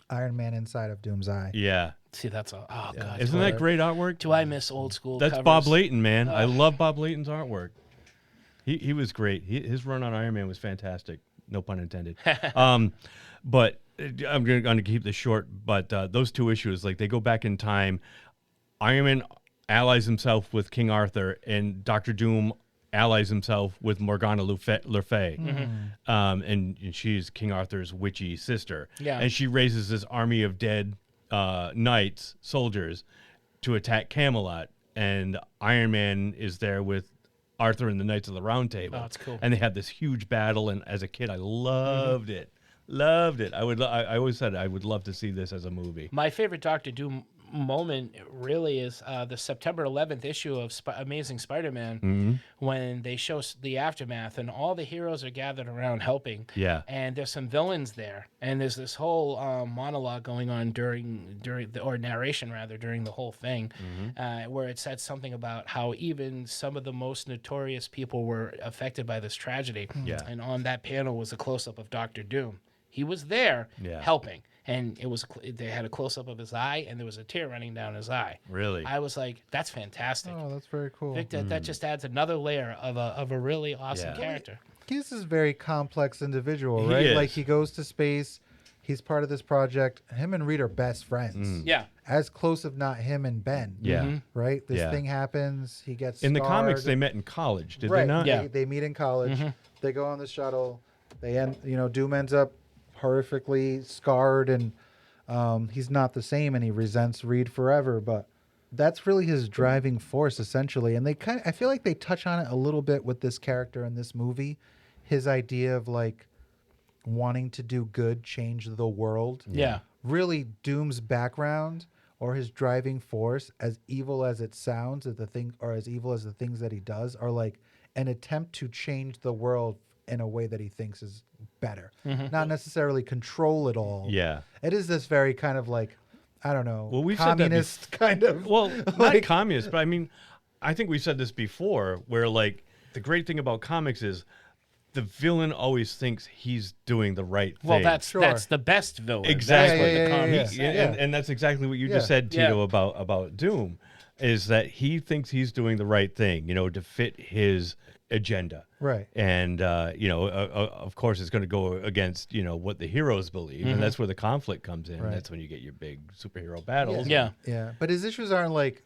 Iron Man inside of Doom's eye. Yeah. See, that's God. Isn't that great artwork? Do I miss old school That's covers? Bob Layton, man. I love Bob Layton's artwork. He was great. His run on Iron Man was fantastic. No pun intended. But I'm going to keep this short. But those 2 issues, like they go back in time. Iron Man allies himself with King Arthur, and Doctor Doom allies himself with Morgana Le Fay. And she's King Arthur's witchy sister. Yeah. And she raises this army of dead knights, soldiers, to attack Camelot. And Iron Man is there with Arthur and the Knights of the Round Table. Oh, that's cool. And they have this huge battle. And as a kid, I loved it. Loved it. I always said I would love to see this as a movie. My favorite Doctor Doom moment really is the September 11th issue of Amazing Spider-Man when they show the aftermath and all the heroes are gathered around helping. Yeah. And there's some villains there, and there's this whole monologue going on during narration rather during the whole thing, where it said something about how even some of the most notorious people were affected by this tragedy. Yeah. And on that panel was a close-up of Doctor Doom. He was there helping. And they had a close-up of his eye, and there was a tear running down his eye. Really? I was like, that's fantastic. Oh, that's very cool. Victor, that just adds another layer of a really awesome character. He's this very complex individual, He right? is. Like he goes to space. He's part of this project. Him and Reed are best friends. Yeah. As close, if not him and Ben. Yeah. Right? This thing happens. He gets In the comics, scarred. they met in college, did Right. they not? Yeah. They meet in college. They go on the shuttle. Doom ends up horrifically scarred, and he's not the same, and he resents Reed forever. But that's really his driving force, essentially. And I feel like they touch on it a little bit with this character in this movie. His idea of like wanting to do good, change the world. Yeah. Really, Doom's background or his driving force, as evil as it sounds, or as evil as the things that he does, are like an attempt to change the world in a way that he thinks is better. Not necessarily control it all. Yeah. It is this very kind of like, I don't know, Well, we've said that communist kind of. Well, not communist, but I mean, I think we said this before, where like the great thing about comics is the villain always thinks he's doing the right thing. Well, that's the best villain. Exactly. That's what the comics say. And that's exactly what you just said, Tito, about Doom, is that he thinks he's doing the right thing, to fit his agenda. Right. And, of course, it's going to go against, what the heroes believe. And that's where the conflict comes in. Right. And that's when you get your big superhero battles. Yeah. Yeah. But his issues aren't like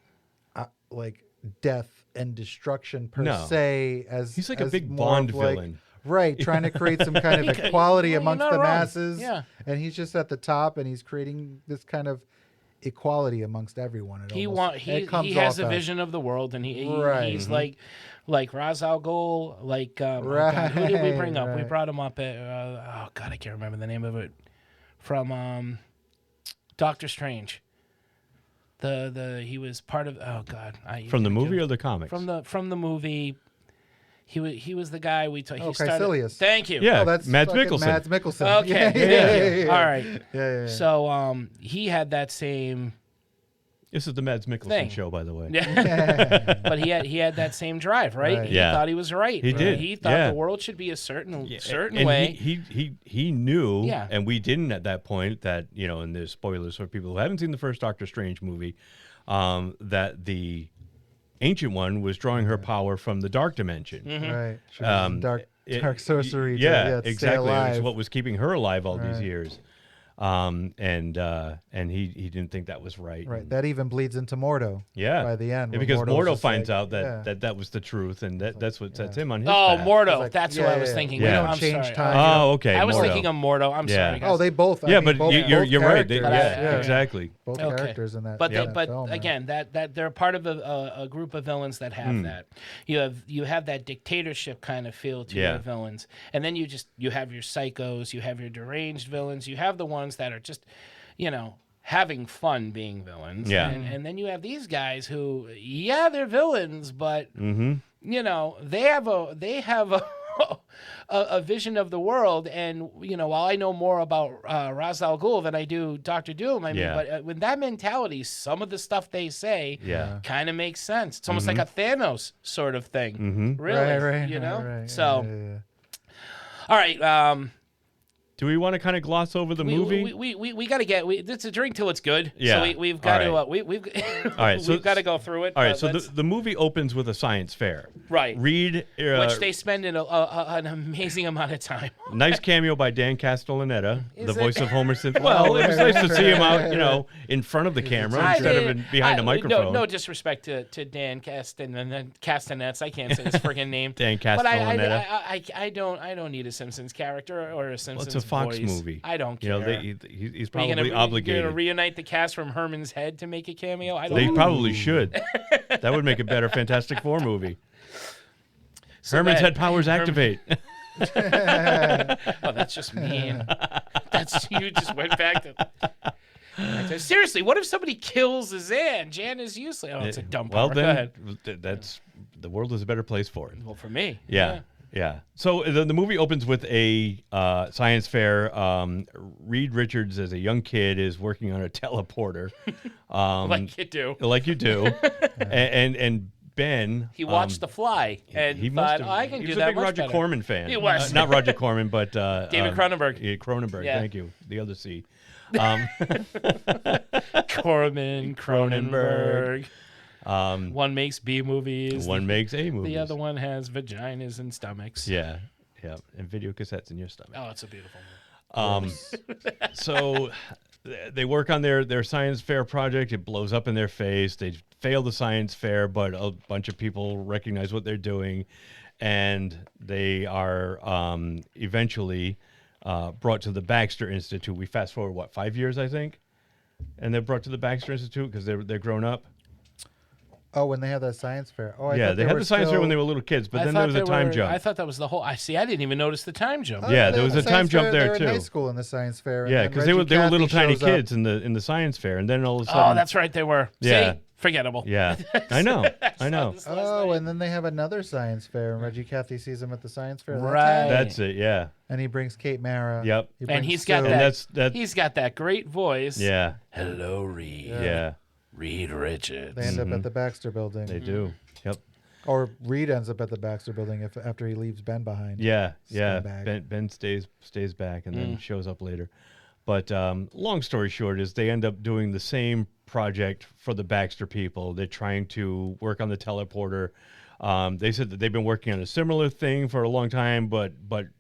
death and destruction per No. se. He's like a as big more Bond of, like, villain. Right, trying to create some kind of equality you're amongst not the wrong. masses. Yeah. And he's just at the top, and he's creating this kind of equality amongst everyone. It He has a vision of the world, and he's like Ra's al Ghul, like Right, who did we bring up? We right. brought him up at I can't remember the name of it, from Doctor Strange. He was part of From the movie or the comics? from the movie. He was the guy we took. Caecilius. Thank you. Yeah, that's Mads fucking Mikkelsen. Mads Mikkelsen. Okay. Yeah. All right. Yeah. So he had that same. This is the Mads Mikkelsen thing. show, by the way. But he had that same drive, right? Right. He Yeah. thought he was right. He did. He thought the world should be a certain and way. He knew, Yeah. and we didn't at that point, that, and there's spoilers for people who haven't seen the first Doctor Strange movie, that the Ancient One was drawing her power from the dark dimension. Right. She was using dark sorcery. Yeah, to exactly. Stay alive. It was what was keeping her alive all these Right. years. And he didn't think that was right. Right. That even bleeds into Mordo. Yeah. By the end. Yeah, when because Mordo's Mordo just finds like, out that was the truth, and that's what sets him on his Oh, path. Mordo. like, That's yeah, what I was yeah, thinking. yeah. I'm We don't change sorry. time. Oh, okay. I was Mordo. thinking of Mordo. I'm Yeah. sorry, guys. Oh, they both. I Yeah, mean, but both, you're both right. They, characters. yeah, exactly. Both Okay. characters in that. But in that film, again, that they're part of a group of villains that have that. You have that dictatorship kind of feel to your villains, and then you have your psychos, you have your deranged villains, you have the ones that are just, having fun being villains. Yeah. And then you have these guys who, they're villains, but they have a vision of the world. And while I know more about Ra's al Ghul than I do Dr. Doom, but with that mentality, some of the stuff they say kind of makes sense. It's almost like a Thanos sort of thing. Really, Right. So, Yeah. all right. Do we want to kind of gloss over the movie? We got to get it's a drink till it's good. Yeah. So we've got All to we've All right, so we've got to go through it. All right, so the movie opens with a science fair. Right. Reed, which they spend an amazing amount of time on. nice cameo by Dan Castellaneta, the Is voice it? of Homer Simpson. Well, it was nice to see him out, in front of the camera instead of behind a microphone. No disrespect to Dan Castanets. I can't say his friggin' name. Dan Castellaneta. But I don't need a Simpsons character or a Simpsons It's a Fox voice. movie. I don't care. He's probably obligated. You're gonna reunite the cast from Herman's Head to make a cameo? They probably should. That would make a better Fantastic Four movie. So Herman's Head powers activate. Oh, that's just mean. You just went back to. Seriously, what if somebody kills Zan? Jan is useless. Oh, it's a dumb power. Well, Go ahead. then the world is a better place for it. Well, for me. Yeah. So the movie opens with a science fair. Reed Richards, as a young kid, is working on a teleporter. Like you do. and Ben. He watched The Fly and he thought, have, I can he do was that a big much Roger better. Corman fan. He was. Not Roger Corman, but David Cronenberg. Yeah, Cronenberg. Yeah. Thank you. The other C. Corman, Cronenberg. One makes B movies. One makes A movies. The other one has vaginas and stomachs. Yeah, and video cassettes in your stomach. Oh, it's a beautiful movie. So they work on their science fair project. It blows up in their face. They fail the science fair, but a bunch of people recognize what they're doing, and they are eventually brought to the Baxter Institute. We fast forward 5 years, I think, and they're brought to the Baxter Institute because they're grown up. Oh, when they had that science fair. Oh, they had the science fair when they were little kids, but then there was a time jump. I thought that was the whole. I didn't even notice the time jump. Oh, yeah, there was a time jump there too. too. In high school in the science fair. Yeah, because they were little tiny kids in the science fair, and then all of a sudden. Oh, that's right, they were. Yeah. See? Forgettable. Yeah, I know. Oh, and then they have another science fair, and Reggie Cathy sees him at the science fair. Right. That's it. Yeah. And he brings Kate Mara. Yep. And he's got that. He's got that great voice. Yeah. Hello, Reed. Yeah. Reed Richards. They end up at the Baxter Building. They do. Yep. Or Reed ends up at the Baxter Building after he leaves Ben behind. Yeah. Scumbag. Ben stays back and then shows up later. But long story short is they end up doing the same project for the Baxter people. They're trying to work on the teleporter. They said that they've been working on a similar thing for a long time, but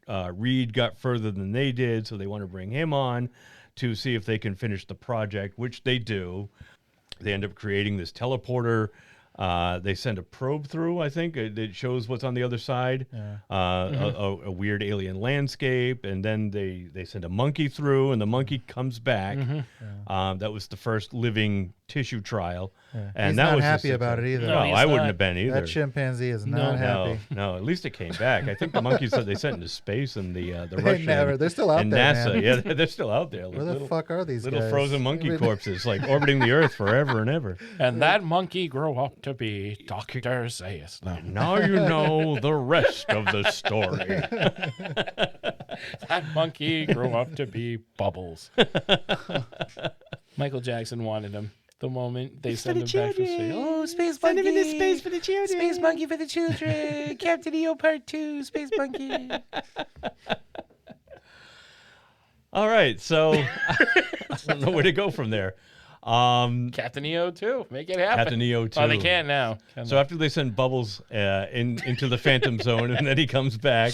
Reed got further than they did, so they want to bring him on to see if they can finish the project, which they do. They end up creating this teleporter. They send a probe through, I think. It shows what's on the other side, a weird alien landscape, and then they send a monkey through, and the monkey comes back. That was the first living tissue trial. Yeah. And he's that not was happy about it either. No, I wouldn't have been either. That chimpanzee is not happy. No, at least it came back. I think the monkey said they sent into space, and the Russian they're still out and there, NASA, man. yeah, they're still out there. Where the fuck are these little guys? frozen monkey corpses, like orbiting the Earth forever and ever. And that monkey grew up to be Dr. Zaius. Now you know the rest of the story. That monkey grew up to be Bubbles. Michael Jackson wanted him. The moment they sent him back for space. Oh, Space Monkey. Send him into space for the children. Space Monkey for the children. Captain EO Part 2, Space Monkey. All right, so I don't know where to go from there. Captain EO too. Make it happen. Captain EO too. Oh, they can't now. So after they send Bubbles into the Phantom Zone, and then he comes back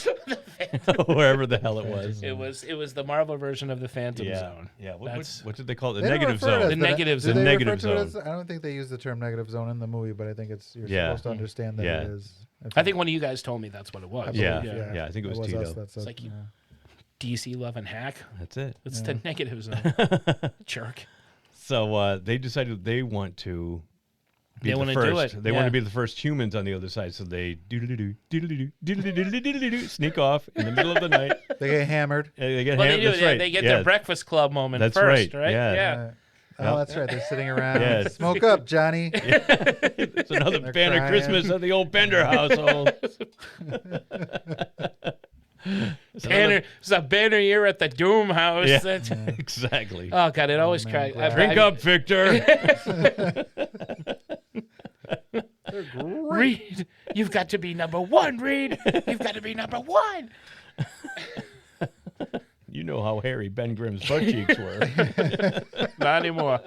wherever the hell it was. It was the Marvel version of the Phantom Zone. Yeah. What did they call it? The They don't negative refer to it zone. as The negative zone. Do they negative refer to it zone. as- I don't think they use the term negative zone in the movie, but I think you're Yeah. supposed to understand that it is. I think one of you guys told me that's what it was. Yeah. believe, I think it was us Tito. that said- It's like you DC love and hack. That's it. It's the negative zone. Jerk. So they decided they want to be They the wanna first. do it, They want yeah. to be the first humans on the other side. So they sneak off in the middle of the night. They get hammered. They get Well, hammered. they do. That's right. They get Yeah. their Breakfast Club moment That's first, right. Yeah. Oh, that's right. They're sitting around. Yeah. Smoke up, Johnny. It's another They're Banner crying. Christmas of the old Bender household. Banner, it's a banner year at the Doom House. Yeah, That's- exactly. Oh God, it always cries. Drink up, Victor. Reed, you've got to be number one, Reed. You've got to be number one. You know how hairy Ben Grimm's butt cheeks were. Not anymore.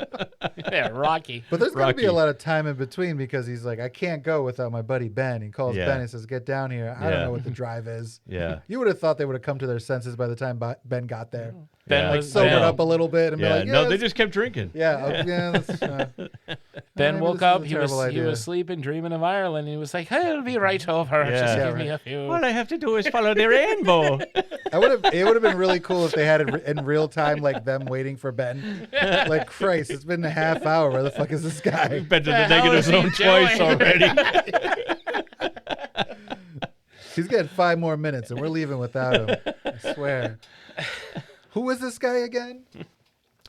Yeah, Rocky. But there's got to be Rocky. a lot of time in between because he's like, I can't go without my buddy Ben. He calls Yeah. Ben and says, get down here. I Yeah. don't know what the drive is. Yeah. You would have thought they would have come to their senses by the time Ben got there. Ben Yeah. was Sobered Ben, up a little bit and be Yeah. like, No, they let's- just kept drinking. that's, Ben maybe woke this is up. a He was terrible idea. sleeping, dreaming of Ireland. He was like, hey, "It'll be right over. Just Yeah. give me a few." All I have to do is follow the rainbow. it would have been really cool if they had it in real time, like them waiting for Ben. Like, Christ, it's been a half hour. Where the fuck is this guy? We've been to The the hell negative is he zone twice doing? already. He's getting 5 more minutes, and we're leaving without him. I swear. Who is this guy again?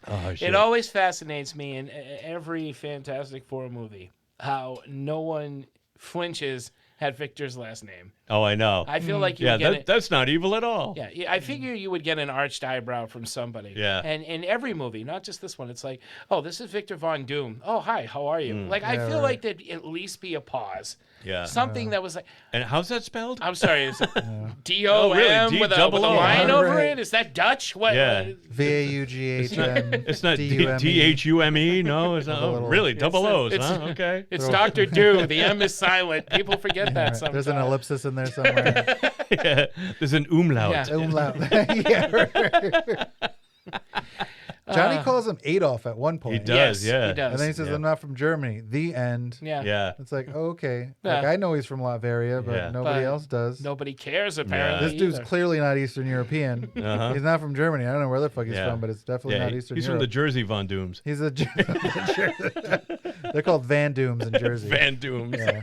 Oh, shit. It always fascinates me in every Fantastic Four movie how no one flinches at Victor's last name. Oh, I know. I feel like you Yeah, would get it. that's not evil at all. Yeah, I figure you would get an arched eyebrow from somebody. Yeah. And in every movie, not just this one, it's like, oh, this is Victor Von Doom. Oh, hi, how are you? Like, I Yeah, feel right. like there'd at least be a pause. Yeah. Something that was like, And how's that spelled? I'm sorry, is it D-O-M Oh, really? with a D-double-O. line over Right. it? Is that Dutch? What? Yeah. VAUGHM. It's not DUME. DHUME. No, it's not. a Oh, little- really? Double O's, it's- huh? Okay. It's Dr. Do. The M is silent. People forget that Right. sometimes. There's an ellipsis in there somewhere. Yeah. There's an umlaut. Yeah. Umlaut. Yeah, right. Johnny calls him Adolf at one point. He does, Yes, yeah. he does. And then he says, Yeah. I'm not from Germany. The end. Yeah. Yeah. It's like, oh, okay. Yeah. Like, I know he's from Latveria, but Yeah. nobody But else does. Nobody cares, apparently. This dude's either. clearly not Eastern European. Uh-huh. He's not from Germany. I don't know where the fuck he's Yeah. from, but it's definitely Yeah, not Eastern he's Europe. from the Jersey Von Dooms. He's a They're called Van Dooms in Jersey. Van Dooms. Yeah.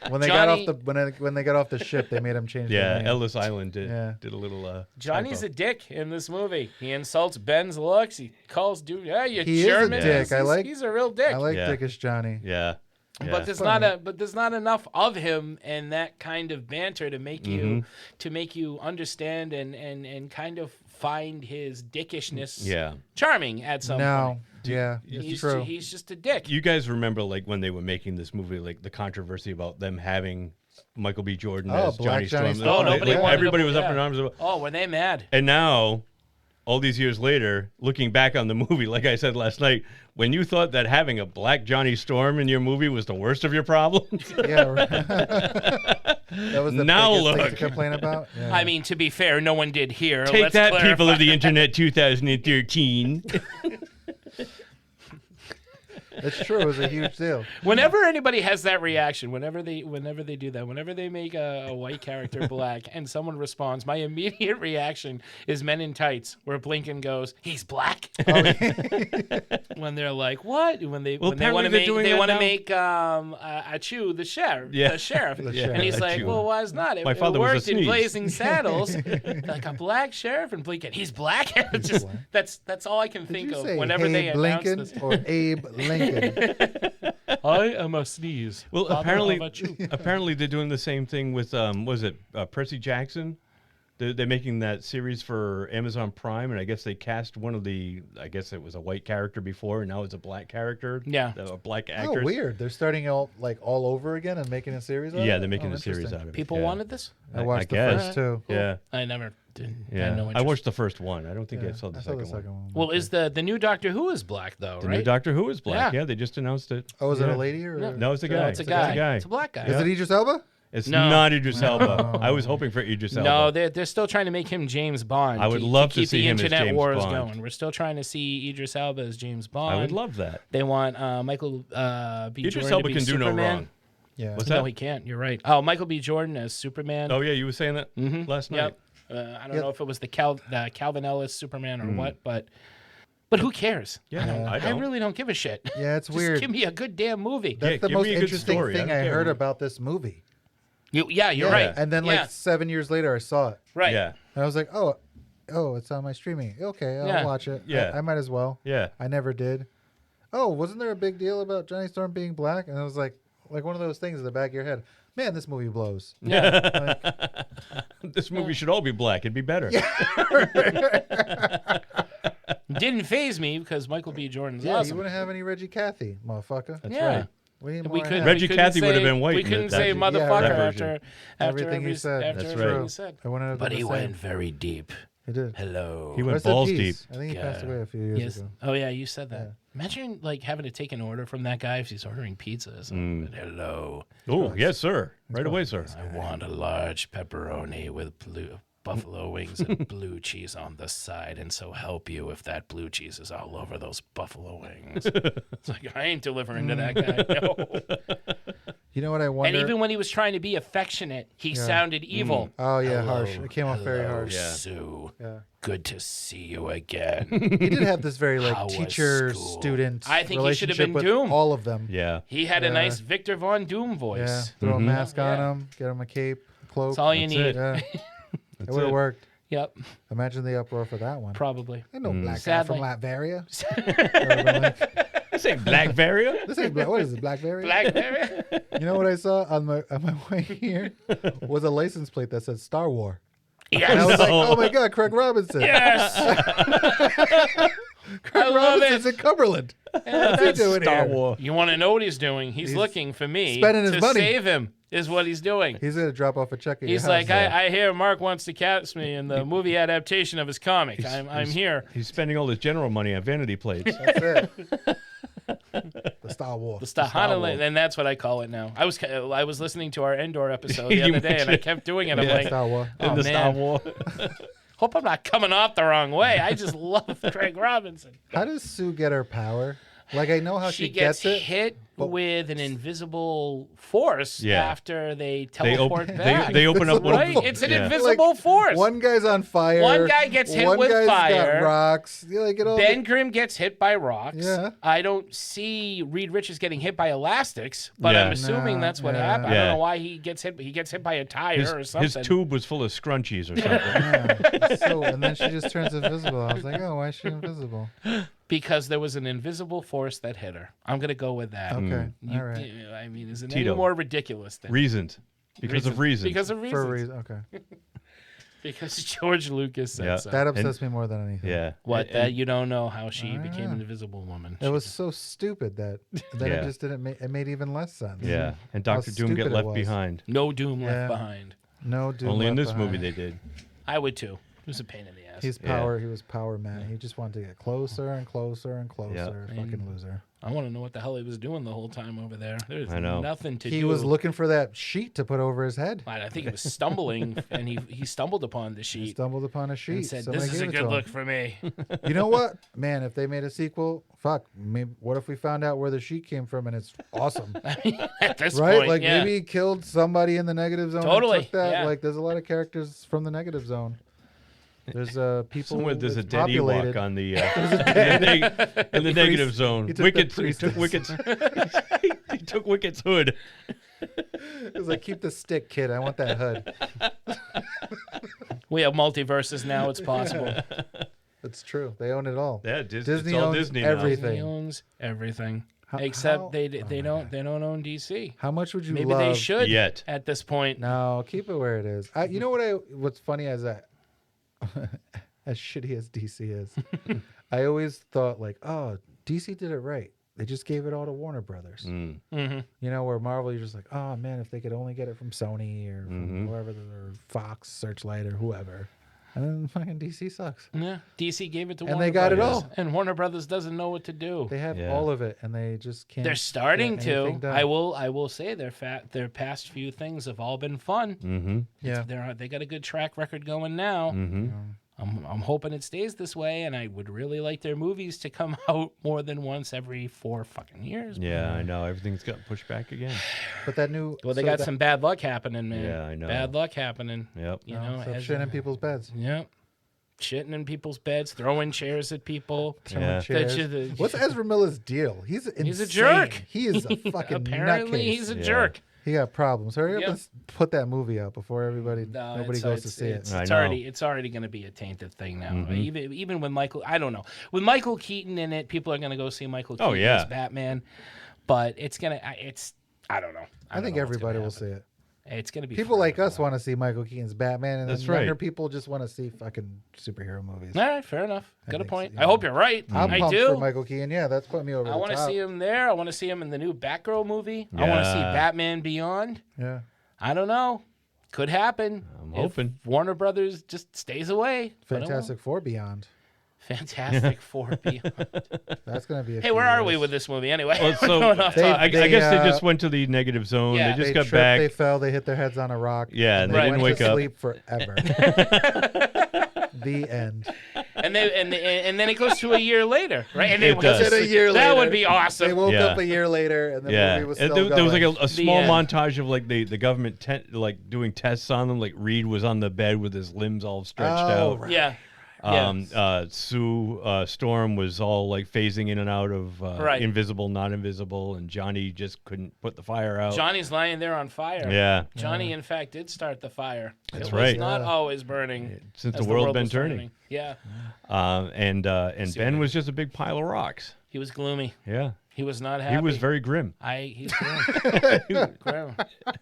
When they Johnny- got off when they got off the ship, they made him change their Yeah, name. Ellis Island did Yeah. a little. Johnny's typo. a dick in this movie. He insults Ben's looks. He calls dude, "Yeah, you He is a German." dick. He's a real dick. I like Yeah. Dickish Johnny. Yeah. But there's not enough of him and that kind of banter to make you understand and kind of find his dickishness Yeah. charming at some No. point. Yeah, it's He's, true. he's just a dick. You guys remember like when they were making this movie, like the controversy about them having Michael B. Jordan Oh, as Black Johnny Johnny Storm. Oh, Storm. nobody Like, wanted everybody to- was up yeah. in arms about. Oh, were they mad? And now, all these years later, looking back on the movie, like I said last night, when you thought that having a black Johnny Storm in your movie was the worst of your problems, Yeah. Right. That was the Now biggest thing look. to complain about. Yeah. I mean, to be fair, no one did here. take Let's that, clarify. people of the internet 2013. It's true. It was a huge deal. Whenever anybody has that reaction, whenever they do that, whenever they make a white character black and someone responds, my immediate reaction is Men in Tights, where Blinken goes, "He's black." When they're like, "What?" When they want to apparently they're make doing they that want to now. make Achu the sheriff, Yeah. the sheriff, Yeah, and he's like, Achu. "Well, why is not? It, My father it was a worked in sneeze." Blazing Saddles, like a black sheriff, and Blinken, he's black." It's just that's all I can Did think you of say whenever they Abe announce Lincoln this. or Abe Lincoln? I am a sneeze. Well, Father apparently, of Achu. apparently they're doing the same thing with was it Percy Jackson? They're making that series for Amazon Prime, and I guess they cast one of the. I guess it was a white character before, and now it's a black character. Yeah. A black Oh, actor. weird. They're starting all over again and making a series. Out Yeah, of it? they're making Oh, a series interesting. out of it. People yeah. wanted this. I watched the guess. first two. Yeah. I never Had Yeah, no I interest. watched the first one. I don't think I saw the second one. Well, is the new Doctor Who is black though, The right? new Doctor Who is black. Yeah. Yeah, they just announced it. Oh, is it Yeah. a lady or? No, it's a guy. It's a guy. It's a black guy. Is it Idris Elba? It's No. not Idris Elba. I was hoping for Idris Elba. No, they're still trying to make him James Bond. I would love to keep see the him as internet James wars Bond. going. We're still trying to see Idris Elba as James Bond. I would love that. They want Michael B. Idris Jordan Elba to be can do no Superman. wrong. Yeah. What's No, that? he can't. You're right. Oh, Michael B. Jordan as Superman. Oh yeah, you were saying that last night. Yep. I don't know if it was the Calvin Ellis Superman or what, but who cares? Yeah, I I don't. really don't give a shit. Yeah, it's Just weird. give me a good damn movie. That's the give most me a good interesting story. I thing don't I care. heard about this movie. You're right. And then like 7 years later, I saw it. Right. Yeah. And I was like, oh, it's on my streaming. Okay, I'll Yeah. watch it. Yeah. I might as well. Yeah. I never did. Oh, wasn't there a big deal about Johnny Storm being black? And it was like one of those things in the back of your head. Man, this movie blows. Yeah. This movie should all be black. It'd be better. Didn't phase me because Michael B. Jordan's Yeah, you awesome. wouldn't have any Reggie Cathy, motherfucker. That's Yeah. right. We, need We more could. of Reggie we couldn't Cathy would have say- been white We in couldn't that say version. motherfucker that after version. Everything every, he said. After That's everything right. he said. I wanted to But do he the same. went very deep. He did. Hello. He went Rest in balls peace. deep. I think he passed God. away a few years Yes. ago. Oh yeah, you said that. Imagine like having to take an order from that guy if he's ordering pizzas. Hello. Oh, yes, sir. Right away, sir. I want a large pepperoni with blue buffalo wings and blue cheese on the side, and so help you if that blue cheese is all over those buffalo wings. It's like I ain't delivering to that guy. No. You know what I wonder? And even when he was trying to be affectionate, he sounded evil. Oh yeah, Hello, harsh. It came off very hello, harsh. Sue. Yeah. Good to see you again. He did have this very How like was teacher school? student. I think he should have relationship been with Doom. all of them. Yeah. He had a Yeah. nice Victor Von Doom Yeah. voice. Throw a mask on Yeah. him, get him a cape, cloak. That's all you That's need. it. Yeah. It That's would have it. worked. Yep, Imagine the uproar for that one. probably. I know black guy Sadly. from Latveria. This ain't Blackberry. This ain't black. What is it, Blackberry? Blackberry. You know what I saw on my way here was a license plate that said Star Wars. Yes. And I was like, oh my god, Craig Robinson. Yes. Craig I love Robinson's in Cumberland. What's he doing Star here? Wars. You want to know what he's doing? He's looking for me spending his to money. save him. Is what he's doing. He's gonna drop off a check at He's your like, house. I hear Mark wants to cast me in the movie adaptation of his comic. I'm here. He's spending all his general money on vanity plates. That's it. The Star Wars. The Stahana, and that's what I call it now. I was listening to our Endor episode the You other day, and I mentioned- kept doing it. I'm Yeah. like, Star Wars. oh, in the man. Star Wars. Hope I'm not coming off the wrong way. I just love Craig Robinson. How does Sue get her power? Like I know how she gets it. hit but- with an invisible force Yeah. after they They, teleport back. they open up one. right? It's an Yeah. invisible force. One guy's on fire. One guy gets hit one with guy's fire. Got rocks. Yeah, like it all. Ben Grimm gets hit by rocks. Yeah. I don't see Reed Richards getting hit by elastics, but Yeah. I'm assuming No, that's what yeah. happened. I Yeah. don't know why he gets hit. He gets hit by a tire or something. His tube was full of scrunchies or something. Yeah. So and then she just turns invisible. I was like, oh, why is she invisible? Because there was an invisible force that hit her. I'm gonna go with that. Okay, You- all right. I mean, is it Tito. any more ridiculous than Reasons. Because of reasons. Because of reasons. For a reason. Okay. Because George Lucas said Yeah. so. That upsets me more than anything. Yeah. What? And- That you don't know how she became Ah. an invisible woman. It was so stupid that then Yeah. it just didn't make. It made even less sense. Yeah. And How Dr. Doom stupid get it left was. behind. No Doom Yeah. left behind. No, dude. Only in left this movie behind. they did. I would too. It was a pain in the ass. He's Yeah. power. He was power man. He just wanted to get closer and closer and closer. Yeah. Fucking loser. I want to know what the hell he was doing the whole time over there. There's I know. nothing to He do. was looking for that sheet to put over his head. I think he was stumbling, and he stumbled upon the He sheet stumbled upon a sheet. and said, Somebody "This is a gave it to good him. look for me." You know what, man? If they made a sequel, fuck. Maybe what if we found out where the sheet came from and it's awesome, At this right? point, Like yeah. maybe he killed somebody in the negative zone. and Totally, took that. yeah. Like there's a lot of characters from the negative zone. There's people. Somewhere there's a it's dead populated. Ewok on the in the negative priest. zone. He took the Wicket's, he priestess. took Wicket's he took Wicket's hood. It was like, keep the stick, kid. I want that hood. We have multiverses now. It's possible. It's true. They own it all. Yeah, Disney it's all owns Disney now. everything. Disney owns everything, How- except how- they don't own DC. How much would you Maybe love? they should Yet. at this point. No, keep it where it is. You know what's funny is that as shitty as DC is, I always thought like, oh, DC did it right. They just gave it all to Warner Brothers. Mm-hmm. You know, where Marvel, you're just like, oh man, if they could only get it from Sony or from whoever, or Fox, Searchlight, or whoever. And then fucking DC sucks. Yeah, DC gave it to And Warner they got it Brothers, all. and Warner Brothers doesn't know what to do. They have all of it, and they just can't. They're starting get to. anything done. I will say their past few things have all been fun. Mm-hmm. Yeah. They got a good track record going now. Mm-hmm. I'm hoping it stays this way, and I would really like their movies to come out more than once every 4 fucking years. Yeah, I know. Everything's got pushed back again. But that new. Well, they got some bad luck happening, man. Yeah, I know. Bad luck happening. Yep. You know, shit in people's beds. Yep. Shitting in people's beds, throwing chairs at people. Yeah. Chairs. What's Ezra Miller's deal? He's a jerk. He is a fucking Apparently, nutcase. he's a jerk. He got problems. Hurry up Yep. and put that movie out before nobody goes to see it. It's already going to be a tainted thing now. Mm-hmm. Even with Michael, I don't know. With Michael Keaton in it, people are going to go see Michael Keaton as Batman. But I don't know. I think everybody will see it. It's going to be people like us want to see Michael Keaton's Batman, and That's then younger right. people just want to see fucking superhero movies. All right, fair enough. Got a think point. so, I hope you're right. I'm I pumped do. for Michael Keaton. Yeah, that's putting me over I the want to top. see him there. I want to see him in the new Batgirl movie. I want to see Batman Beyond. Yeah. I don't know. Could happen. I'm hoping. Warner Brothers just stays away. Fantastic Four Beyond. Fantastic Four Beyond. That's going to be a Hey, few where are years. we with this movie anyway? Well, so We're going off topic. I guess they just went to the negative zone. Yeah. They just They got tripped, back. They fell. They hit their heads on a rock. Yeah, and they didn't went wake to up. sleep forever. The end. And then it goes to a year later, right? And It does. Said a year that later. would be awesome. They woke Yeah. up a year later, and the movie was still there was like going. a small end. montage of like the government like doing tests on them. Like Reed was on the bed with his limbs all stretched out. Right. Yeah. Sue Storm was all like phasing in and out of invisible, not invisible, and Johnny just couldn't put the fire out. Johnny's lying there on fire. Yeah. Johnny, in fact, did start the fire. That's it right. was not always burning. Since as the world been was turning. Yeah. And Ben was just a big pile of rocks. He was gloomy. Yeah. He was not happy. He was very grim. He's grim. Grim.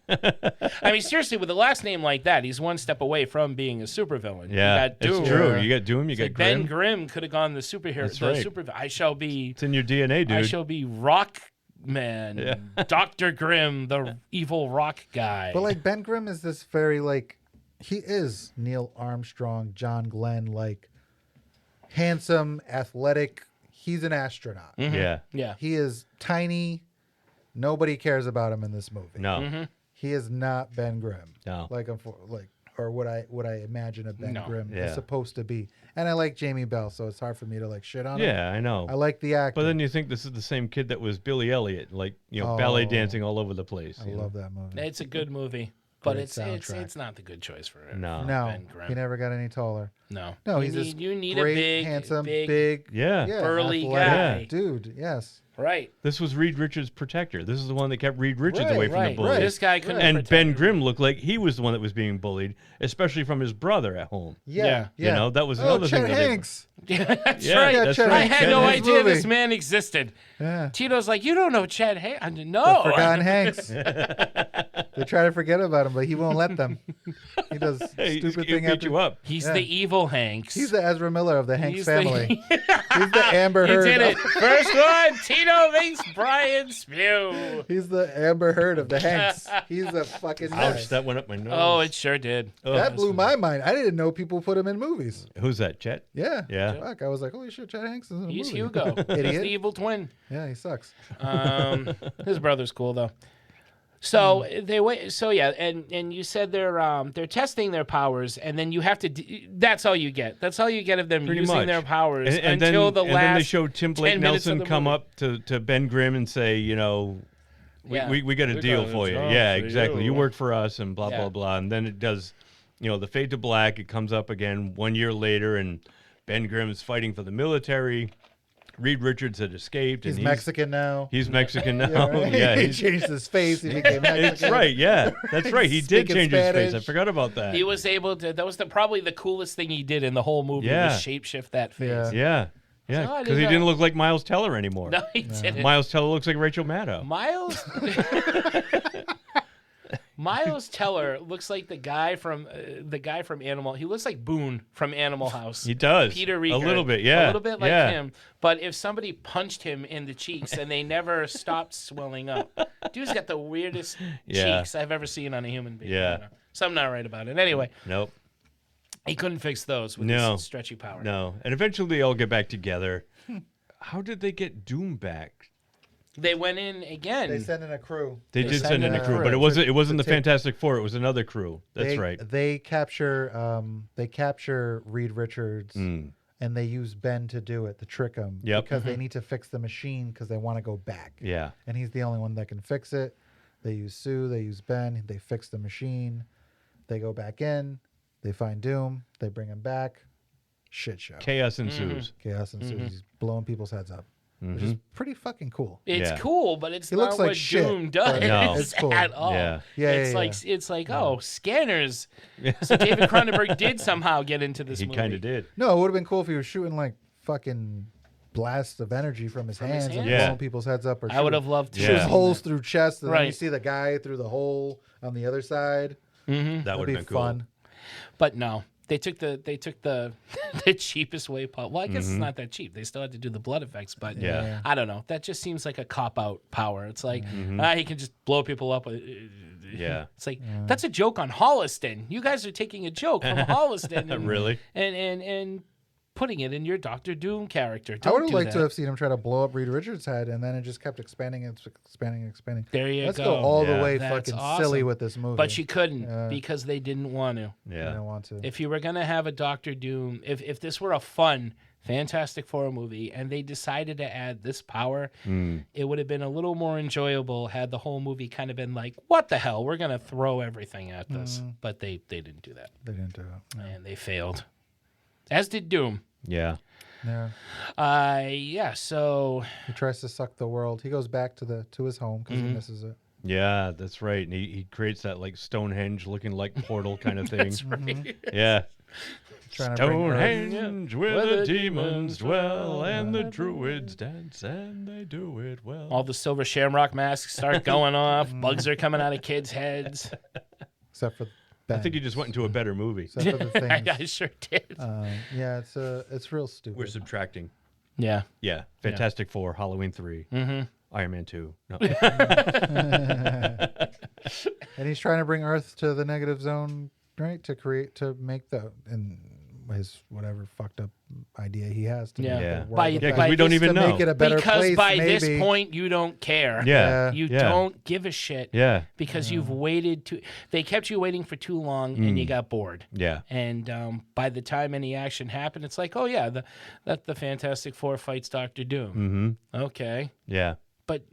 I mean, seriously, with a last name like that, he's one step away from being a supervillain. Yeah, you got Doom. it's true. You got Doom, you got Like Grim. Ben Grimm could have gone the superhero. That's right. I shall be. It's in your DNA, dude. I shall be Rockman. Yeah. Dr. Grimm, the evil rock guy. But like Ben Grimm is this very like he is Neil Armstrong, John Glenn, like handsome, athletic. He's an astronaut. Mhm. Yeah. Yeah. He is tiny. Nobody cares about him in this movie. No. Mm-hmm. He is not Ben Grimm. No. Or what I imagine a Ben No. Grimm Yeah. is supposed to be. And I like Jamie Bell, so it's hard for me to like shit on him. Yeah, I know. I like the actor. But then you think this is the same kid that was Billy Elliot, like, ballet Oh. dancing all over the place. I love that movie. It's a good movie, but Great it's soundtrack. not the good choice for him. No. No, Ben Grimm. he never got any taller. No. No, You he's need- just you need great, a big, handsome, big, Yeah. burly athletic guy. dude. Yes. Right. This was Reed Richards' protector. This is the one that kept Reed Richards Right, away from right. the bullies. This guy couldn't And protect Ben him. Grimm looked like he was the one that was being bullied, especially from his brother at home. Yeah. You know, that was another Chet thing that they- Hanks. Yeah, that's Yeah, right. that's Chet right. I had Chet no Hanks. idea movie. this man existed. Yeah. Tito's like, you don't know Chad Hanks. I didn't The know. Forgotten Hanks. They try to forget about him, but he won't let them. He does Hey, stupid he'll thing beat after. you up. He's Yeah. the evil Hanks. He's the Ezra Miller of the Hanks He's family. He's the Amber He Heard. did it. of- First one, Tito makes Brian spew. He's the Amber Heard of the Hanks. He's a fucking guy. Ouch, that went up my nose. Oh, it sure did. Oh. That blew my mind. I didn't know people put him in movies. Who's that, Chet? Yeah. Yeah. Fuck. I was like, holy shit, Chad Hanks is in a He's movie. Hugo. He's Idiot. the evil twin. Yeah, he sucks. His brother's cool though. So they wait. So yeah, and you said they're testing their powers, and then you have to. That's all you get. That's all you get of them Pretty using much. their powers And until then, the and last. then they showed Tim Blake 10 minutes of Nelson the come movie. up to Ben Grimm and say, we Yeah. we got a We deal got a for you. job Yeah, for exactly. you. You work for us and blah, Yeah. blah, blah. And then it does, the fade to black. It comes up again 1 year later, and Ben Grimm is fighting for the military. Reed Richards had escaped. He's and Mexican now. He's Mexican now. Yeah, right? Yeah, he he's, changed his face. He became Mexican. it's right. Yeah, that's right. He did Speaking change his face. I Spanish. forgot about that. He was able to. That was probably the coolest thing he did in the whole movie. Yeah. Was shapeshift that face. Yeah. Yeah. So I Yeah, because didn't he know. didn't look like Miles Teller anymore. No, he didn't. Miles Teller looks like Rachel Maddow. Miles Teller looks like the guy from Animal. He looks like Boone from Animal House. He does. Peter A Rieger. little bit, yeah. A little bit like Yeah. him. But if somebody punched him in the cheeks and they never stopped swelling up, dude's got the weirdest Yeah. cheeks I've ever seen on a human being. Yeah. I don't know. Something not right about it. Anyway, Nope. He couldn't fix those with No. his stretchy power. No. And eventually they all get back together. How did they get Doom back? They went in again. They sent in a crew. They did send in a crew, but it wasn't the Fantastic Four. It was another crew. That's right. They capture Reed Richards, and they use Ben to do it, to trick him, because they need to fix the machine because they want to go back. Yeah, and he's the only one that can fix it. They use Sue. They use Ben. They fix the machine. They go back in. They find Doom. They bring him back. Shit show. Chaos ensues. Chaos ensues. He's blowing people's heads up. Which is pretty fucking cool. It's cool, but it's He not looks like what shit, Doom but does it's cool. at all. It's like scanners. So David Cronenberg did somehow get into this movie. He kind of did. No, it would have been cool if he was shooting like fucking blasts of energy from his hands and blowing people's heads up. Or I would have loved to shoot see holes that. through chests, and then you Right. see the guy through the hole on the other side. That would have been cool. Fun. But no, they took the the cheapest way possible. Well, I guess it's not that cheap. They still had to do the blood effects, but Yeah. I don't know. That just seems like a cop out power. It's like he can just blow people up. Yeah. It's like that's a joke on Holliston. You guys are taking a joke from Holliston and, Really? and putting it in your Doctor Doom character. I Don't would have do liked to that. have seen him try to blow up Reed Richards' head, and then it just kept expanding and expanding and expanding. There you Let's go. go all the Yeah. way That's fucking awesome. silly with this movie. But you couldn't because they didn't want to. I Yeah. don't want to. If you were going to have a Doctor Doom, if this were a fun Fantastic Four movie and they decided to add this power, it would have been a little more enjoyable had the whole movie kind of been like, what the hell? We're going to throw everything at this. But they didn't do that. They didn't do it. And they failed. As did Doom. Yeah. Yeah. So He tries to suck the world. He goes back to his home because he misses it. Yeah, that's right. And he creates that like Stonehenge looking like portal kind of thing. That's right. Yeah. Trying to bring Earth. Stonehenge, where the demons dwell, and the druids dance, and they do it well. All the silver shamrock masks start going off. Bugs are coming out of kids' heads. Except for I think you just went into a better movie. Except for the things. I sure did. Yeah, it's real stupid. We're subtracting. Yeah. Yeah. Fantastic Four, Halloween 3, Iron Man 2. No. And he's trying to bring Earth to the negative zone, right? To make and his whatever fucked up idea he has to make the world because we don't even know. Make it a better because place, by maybe. this point you don't care. Yeah. You don't give a shit. Yeah. Because you've waited they kept you waiting for too long and you got bored. Yeah. And by the time any action happened, it's like, oh yeah, the Fantastic Four fights Doctor Doom. Okay. Yeah. But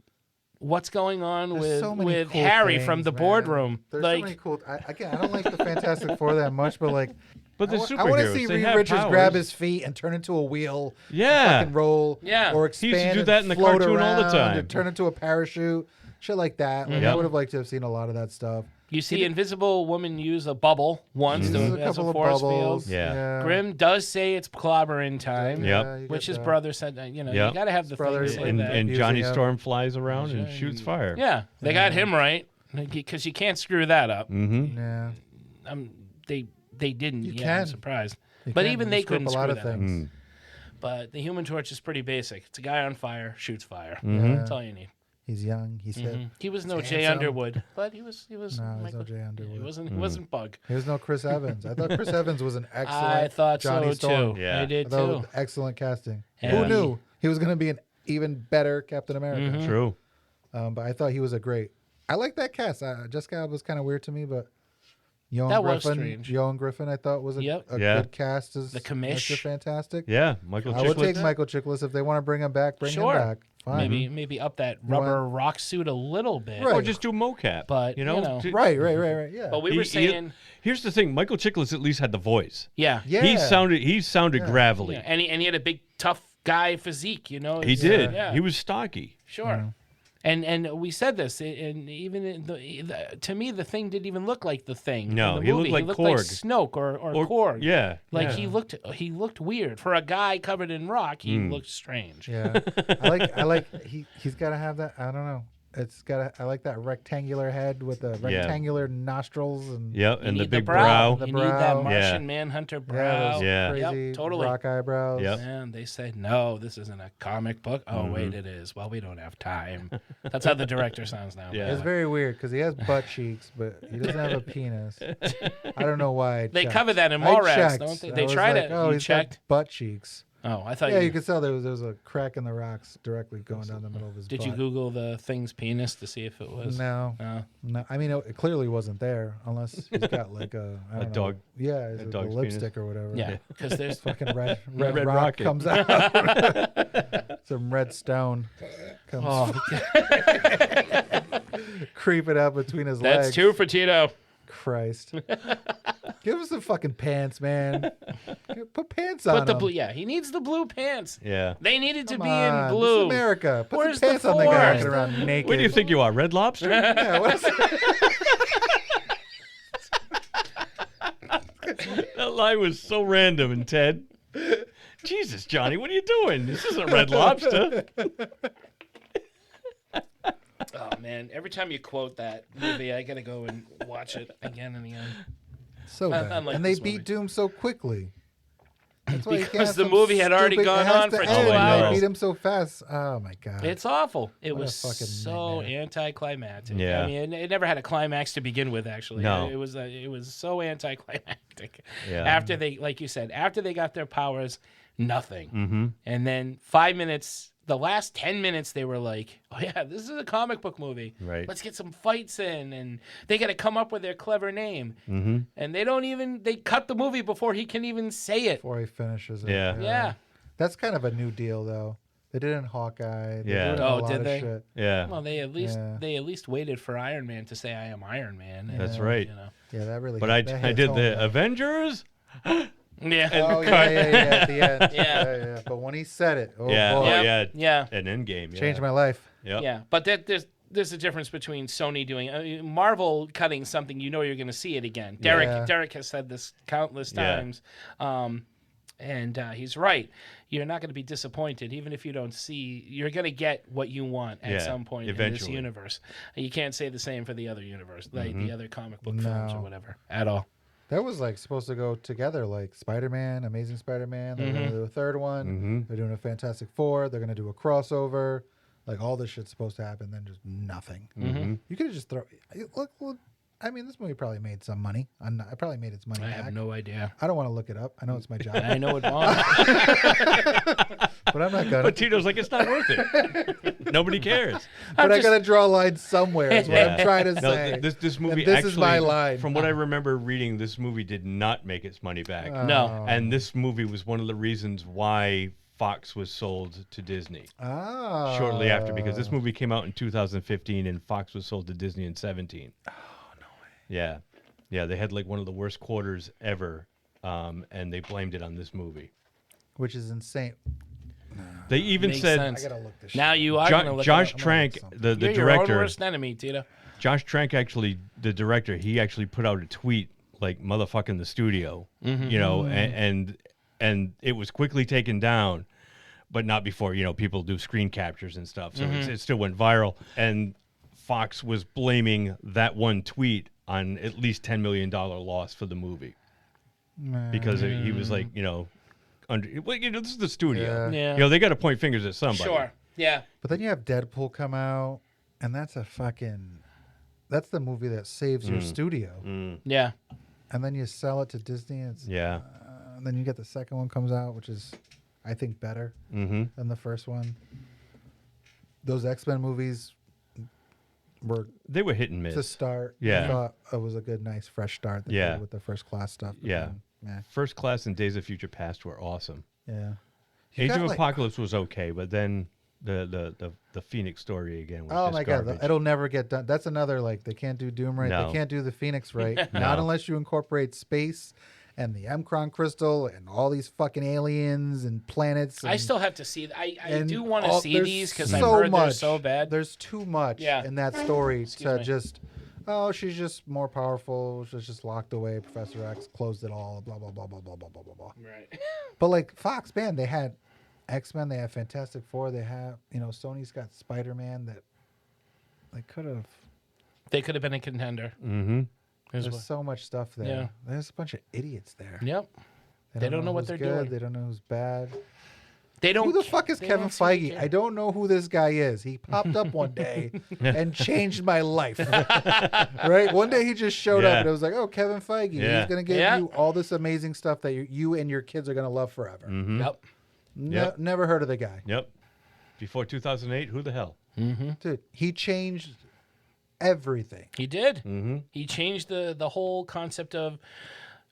what's going on There's so many with cool Harry things, from the man. boardroom? There's like so many cool. I don't like the Fantastic Four that much, but like. But the I want to superheroes, see they Reed have Richards powers. grab his feet and turn into a wheel. Yeah. Fucking roll. Yeah. Or He used to expand. do that in the and float cartoon all the around time. And turn into a parachute. Shit like that. Like, I would have liked to have seen a lot of that stuff. you see Invisible Woman use a bubble once There's as a couple a of force bubbles. field. Yeah. Grimm does say it's clobbering time. Yep. Yeah, you Which get his that. brother said, you Yep. got to have the brothers things like And, that. and Johnny Using Storm flies around and shoots fire. Yeah, they got him right because you can't screw that up. Yeah. They didn't. You I'm can. surprised. You But can. even You they screw up couldn't a lot screw of that up. things. But the Human Torch is pretty basic. It's a guy on fire, shoots fire. Yeah. That's all you need. He's young. He's hip. He was no He's Jay handsome. Underwood, but he was No, he's no Jay Underwood. He wasn't Bug. He was no Chris Evans. I thought Chris Evans was an excellent. I thought Johnny so Storm. too. Yeah. I I did thought it too. was excellent casting. Yeah. Who knew he was going to be an even better Captain America? True. But I thought he was a great. I like that cast. Jessica Alba was kind of weird to me, but That was strange. Yoan Griffin, I thought was a Yep. good cast as The commish. Mr. Fantastic. Yeah. Michael I would take Chiklis. Michael Chiklis if they want to bring him back. Bring Sure. him back. Fine. Maybe up that rubber rock suit a little bit. Right. Or just do mocap. But, you know, you know. Right. Yeah. But we were saying, here's the thing: Michael Chiklis at least had the voice. yeah, Yeah. He sounded gravelly. yeah. And he had a big tough guy physique. You know, He It's, did. Yeah. He was stocky. Sure. And we said this, and even to me, the Thing didn't even look like the Thing. No, in the he movie. looked like Korg. Snoke or Korg. Yeah. Like yeah. he looked weird for a guy covered in rock. He looked strange. Yeah. I like he's got to have that. I don't know. It's got I like that rectangular head with the rectangular nostrils and and the need big brow. brow. You need that brow. Martian Manhunter brow. those crazy Yep, totally. rock eyebrows. Yep. And they said, no, this isn't a comic book. Oh, wait, it is. Well, we don't have time. That's how the director sounds now. Yeah. It's very weird because he has butt cheeks, but he doesn't have a penis. I don't know why. They cover that in Mallrats, checked. don't they? I They was tried like, it. Oh, You he's checked? got butt cheeks. Oh, I thought Yeah, you could tell there was a crack in the rocks directly going down the middle of his butt. Did you Google the thing's penis to see if it was? No. No. I mean, it clearly wasn't there unless he's got like I don't know. dog. Yeah, it's a like dog's lipstick or whatever. Yeah, because there's fucking red Red rock rocket. comes out. Some red stone comes creeping up between his legs. That's two for Tito. Christ. Give us the fucking pants, man. Put pants on Put the him. blue. Yeah, he needs the blue pants. Yeah. They needed to Come be on, in blue. This is America. Put Where's some pants the on the guy forest? walking around naked. Where do you think you are, Red Lobster? Yeah, what is That line was so random, and Ted. Jesus, Johnny, what are you doing? This isn't Red Lobster. Oh man! Every time you quote that movie, I gotta go and watch it again and again. So bad. Unlike And they this beat movie. Doom so quickly. That's why you can't Because have the some movie had already stupid- gone it has on to for end. 2 They hours. beat him so fast. Oh my god. It's awful. It What a was fucking so nightmare. anticlimactic. Yeah. I mean, it never had a climax to begin with. Actually, No. it was so anticlimactic. Yeah. After they, like you said, after they got their powers, nothing. Mm-hmm. And then 5 minutes, the last 10 minutes, they were like, "Oh yeah, this is a comic book movie. Right. Let's get some fights in, and they got to come up with their clever name." Mm-hmm. And they cut the movie before he can even say it. Before he finishes it. Yeah. Yeah. That's kind of a new deal though. They did it in Hawkeye. They Yeah. did it in Oh, a lot did of they? Shit. Yeah. Well, they at least waited for Iron Man to say, "I am Iron Man." And, That's right. You know. Yeah, that really. But that I hits did home, the though. Avengers. Yeah. Oh yeah, at the end. Yeah. yeah. But when he said it, oh Yeah. boy, Oh yeah. Yeah. An Endgame. Yeah. changed my life. Yep. Yeah, but there's a difference between Sony doing Marvel cutting something you're going to see it again. Derek has said this countless Yeah. times, and he's right. You're not going to be disappointed, even if you don't see. You're going to get what you want at Yeah, some point in this eventually. universe. You can't say the same for the other universe, like the other comic book films or No. whatever, at all. That was like supposed to go together, like Spider-Man, Amazing Spider-Man. They're gonna do a third one. Mm-hmm. They're doing a Fantastic Four. They're gonna do a crossover. Like all this shit's supposed to happen, then just nothing. Mm-hmm. You could have just thrown. Look. I mean, this movie probably made some money. It probably made its money I back. have no idea. I don't want to look it up. I know it's my job, I know it won't. but I'm not gonna. But Tito's like, it's not worth it. Nobody cares. But I gotta draw a line somewhere. Is what Yeah. I'm trying to No, say. this movie And this actually, is my line. from what I remember reading, this movie did not make its money back. No. And this movie was one of the reasons why Fox was sold to Disney Ah. shortly after, because this movie came out in 2015 and Fox was sold to Disney in 17. Oh, no way. Yeah. Yeah, they had like one of the worst quarters ever, and they blamed it on this movie. Which is insane. They even Makes said sense. I gotta look this. Now you are Jo- going to look Josh it up. Trank, the You're your own director, worst enemy, Tito. Josh Trank actually, the director, he actually put out a tweet like motherfucking the studio, you know, and it was quickly taken down, but not before, you know, people do screen captures and stuff. So it still went viral. And Fox was blaming that one tweet on at least $10 million loss for the movie because he was like, you know, well, you know, this is the studio. Yeah. You know, they got to point fingers at somebody. Sure. Yeah. But then you have Deadpool come out, and that's the movie that saves your studio. Yeah. And then you sell it to Disney, and Yeah. and then you get the second one comes out, which is, I think, better than the first one. Those X-Men movies were They were hit and miss. to start. Yeah. I thought it was a good, nice, fresh start. They Yeah. did with the First Class stuff. but Yeah. then, meh. First Class and Days of Future Past were awesome. Yeah. You Age got, of like- Apocalypse was okay, but then the Phoenix story again was Oh just my garbage. God, it'll never get done. That's another, like, they can't do Doom right. No. They can't do the Phoenix right. No. Not unless you incorporate space and the Mcron crystal and all these fucking aliens and planets. I and- still have to see. I and do want to all- see there's these because I've so heard they're much. so bad. There's too much Yeah. in that story to me. just, oh, she's just more powerful. She's just locked away. Professor X closed it all. Blah blah blah blah blah blah blah blah blah. Right. But like Fox, man, they had X-Men. They have Fantastic Four. They have, you know, Sony's got Spider-Man. That They could have. They could have been a contender. Mm-hmm. There's so much stuff there. Yeah. There's a bunch of idiots there. Yep. They don't know what who's they're good, doing. They don't know who's bad. They don't. Who the fuck is they Kevin don't seem to Feige? care. I don't know who this guy is. He popped up one day and changed my life. Right? One day he just showed up and it was like, oh, Kevin Feige. Yeah. He's going to give you all this amazing stuff that you and your kids are going to love forever. Mm-hmm. Yep. Never heard of the guy. Yep. Before 2008, who the hell? Mm-hmm. Dude, he changed everything. He did. Mm-hmm. He changed the whole concept of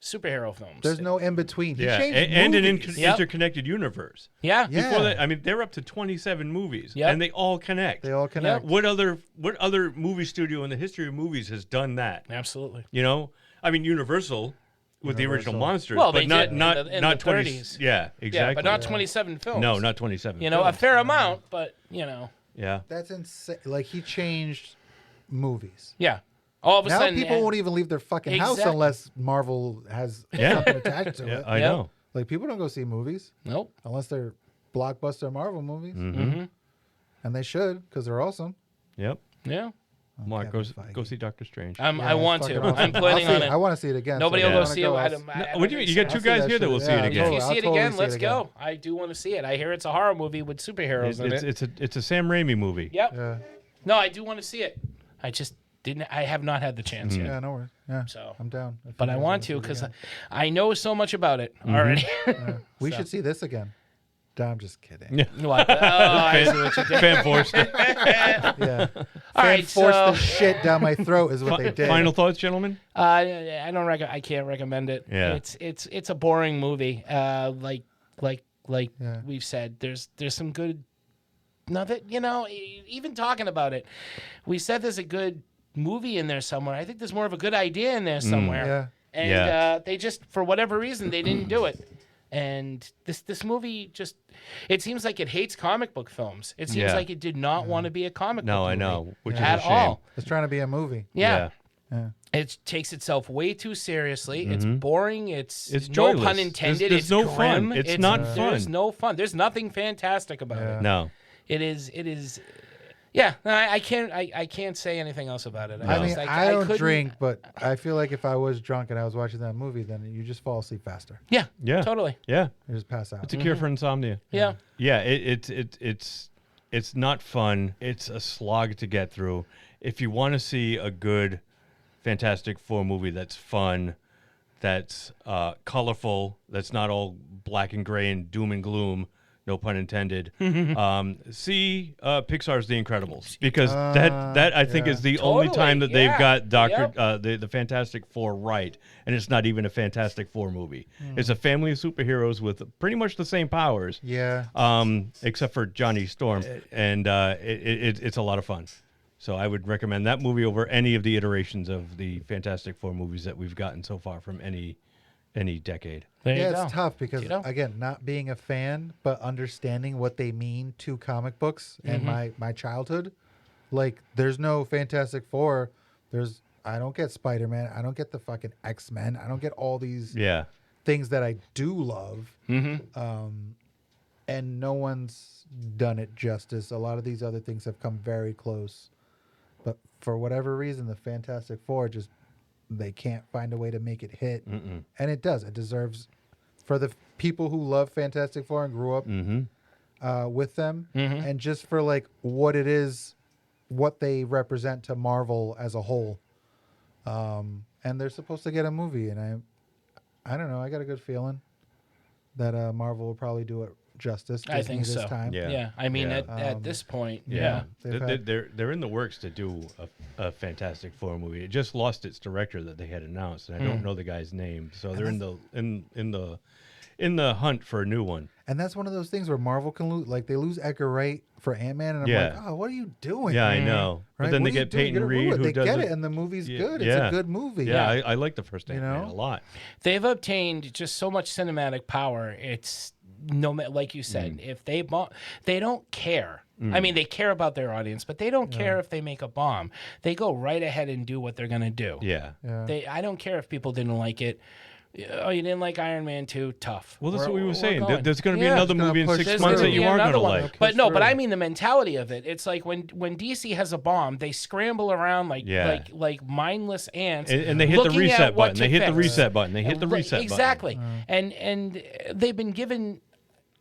superhero films. There's no in between. He Yeah, changed and an movies. interconnected universe. Yeah. Before that, I mean, they're up to 27 movies, and they all connect. They all connect. What other movie studio in the history of movies has done that? Absolutely. You know, I mean, Universal with the original monsters, Well, but they not did not in not the 20. 30s. Yeah, exactly. Yeah, but not 27 films. No, not 27. You know, a films. fair amount, but you know. Yeah. That's insane. Like, he changed movies. Yeah. All of a Now sudden, people won't even leave their fucking house Exactly. unless Marvel has Yeah. something attached to it. I know. Like, people don't go see movies. Nope. Unless they're blockbuster Marvel movies. Mm-hmm. And they should, because they're awesome. Yep. Yeah. Mark, go see Doctor Strange. I want to. fucking I'm awesome. planning I'll on see it. I want to see it again. Nobody so will go if see you it. wanna I go, don't- What do you mean? You got I'll two see guys that here that shit. will see it Yeah, again. If you I'll see it totally again, see let's it again. go. I do want to see it. I hear it's a horror movie with superheroes in it. It's a Sam Raimi movie. Yep. Yeah. No, I do want to see it. I just didn't. I have not had the chance yet. Yeah, no worries. Yeah. So I'm down. If But you I guys want wanna to see it because again. I know so much about it already. Yeah. We So. should see this again. I'm just kidding. Yeah. What? Oh, I see what you did. Fant4stic. Yeah. All right, Force so- the shit down my throat is what they did. Final thoughts, gentlemen? I don't. I can't recommend it. Yeah. It's a boring movie. Like Yeah. we've said, there's some good. Nothing. You know, even talking about it, we said there's a good movie in there somewhere. I think there's more of a good idea in there somewhere. Yeah. And they just, for whatever reason, they didn't do it. And this movie just, it seems like it hates comic book films. It seems Yeah. like it did not want to be a comic book No, movie. I know, which is at a shame. all. It's trying to be a movie. Yeah. Yeah. It takes itself way too seriously. It's boring. It's no joyless. pun intended. There's it's no grim. fun. It's not There's fun. no fun. There's nothing fantastic about it. No. It is. Yeah, I can't say anything else about it. I mean, just- I don't couldn't- drink, but I feel like if I was drunk and I was watching that movie, then you just fall asleep faster. Yeah, Yeah. totally. Yeah. You just pass out. It's a cure for insomnia. Yeah. Yeah, it's not fun. It's a slog to get through. If you want to see a good Fantastic Four movie that's fun, that's colorful, that's not all black and gray and doom and gloom, no pun intended, see Pixar's The Incredibles, because that I think is the only time that they've got the Fantastic Four right, and it's not even a Fantastic Four movie. It's a family of superheroes with pretty much the same powers. Yeah. Except for Johnny Storm, and it's a lot of fun. So I would recommend that movie over any of the iterations of the Fantastic Four movies that we've gotten so far from any decade. It's tough because, again, not being a fan, but understanding what they mean to comic books and my childhood. Like, there's no Fantastic Four. I don't get Spider-Man. I don't get the fucking X-Men. I don't get all these things that I do love. And no one's done it justice. A lot of these other things have come very close. But for whatever reason, the Fantastic Four they can't find a way to make it hit. And it does. It deserves, for the people who love Fantastic Four and grew up with them, and just for like what it is, what they represent to Marvel as a whole. And they're supposed to get a movie, and I don't know. I got a good feeling that Marvel will probably do it justice. I think this so. time. Yeah. I mean, at this point, yeah. They're in the works to do a Fantastic Four movie. It just lost its director that they had announced, and I don't know the guy's name. So they're in the hunt for a new one. And that's one of those things where Marvel can lose. Like, they lose Edgar Wright for Ant-Man, and I'm like, oh, what are you doing? Yeah, I know. Right? But then What they are you get doing? Peyton Reed, who they does get it. it, and the movie's good. It's Yeah. a good movie. Yeah, I like the first Ant-Man a lot. They've obtained just so much cinematic power. It's like you said, if they bomb, they don't care. I mean, they care about their audience, but they don't care if they make a bomb. They go right ahead and do what they're going to do. Yeah. I don't care if people didn't like it. Oh, you didn't like Iron Man 2? Tough. Well, that's what we were We're saying. going. There's going to be Yeah. another movie in push 6 There's months gonna that you be are going another to one. like. But no, but I mean the mentality of it. It's like when DC has a bomb, they scramble around like mindless ants, And they hit the looking reset at what button. to They hit the fix. reset button. They hit the reset exactly. button. And they've been given.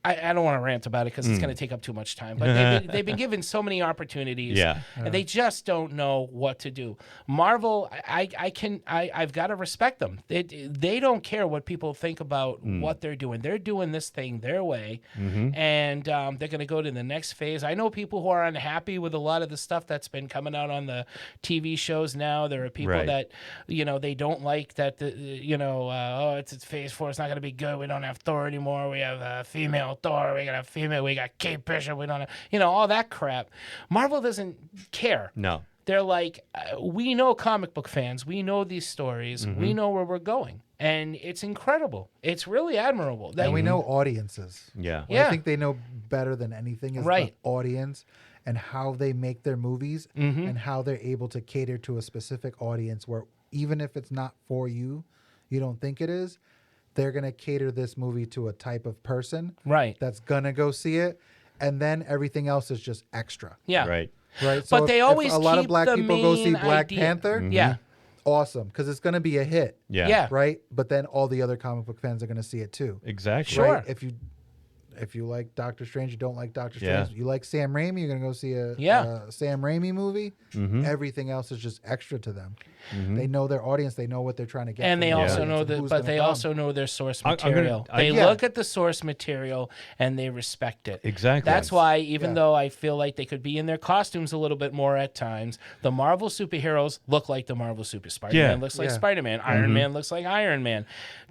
I don't want to rant about it because it's going to take up too much time. But they've been given so many opportunities, and they just don't know what to do. Marvel, I've got to respect them. They don't care what people think about what they're doing. They're doing this thing their way, and they're going to go to the next phase. I know people who are unhappy with a lot of the stuff that's been coming out on the TV shows now. There are people that they don't like that. It's phase 4. It's not going to be good. We don't have Thor anymore. We have female Thor, we got a female, we got Kate Bishop, we don't have, all that crap. Marvel doesn't care. No. They're like, we know comic book fans, we know these stories, we know where we're going. And it's incredible. It's really admirable. And we know audiences. Yeah. I think they know better than anything is the audience and how they make their movies and how they're able to cater to a specific audience where even if it's not for you, you don't think it is, they're going to cater this movie to a type of person that's going to go see it. And then everything else is just extra. Yeah. Right. Right. So But they always if a lot of keep black the people go see main Black idea. Panther. Yeah. Awesome. Because it's going to be a hit. Yeah. Right. But then all the other comic book fans are going to see it too. Exactly. Sure. Right? If you like Doctor Strange, you don't like Doctor Strange. You like Sam Raimi, you're going to go see a Sam Raimi movie. Everything else is just extra to them. They know their audience. They know what they're trying to get. And from they the also audience know and that, who's but gonna they come. also know their source I'm gonna- material. They look at the source material and they respect it. Exactly. That's why, even though I feel like they could be in their costumes a little bit more at times, the Marvel superheroes look like the Marvel Spider-Man looks like Spider-Man. Iron Man looks like Iron Man.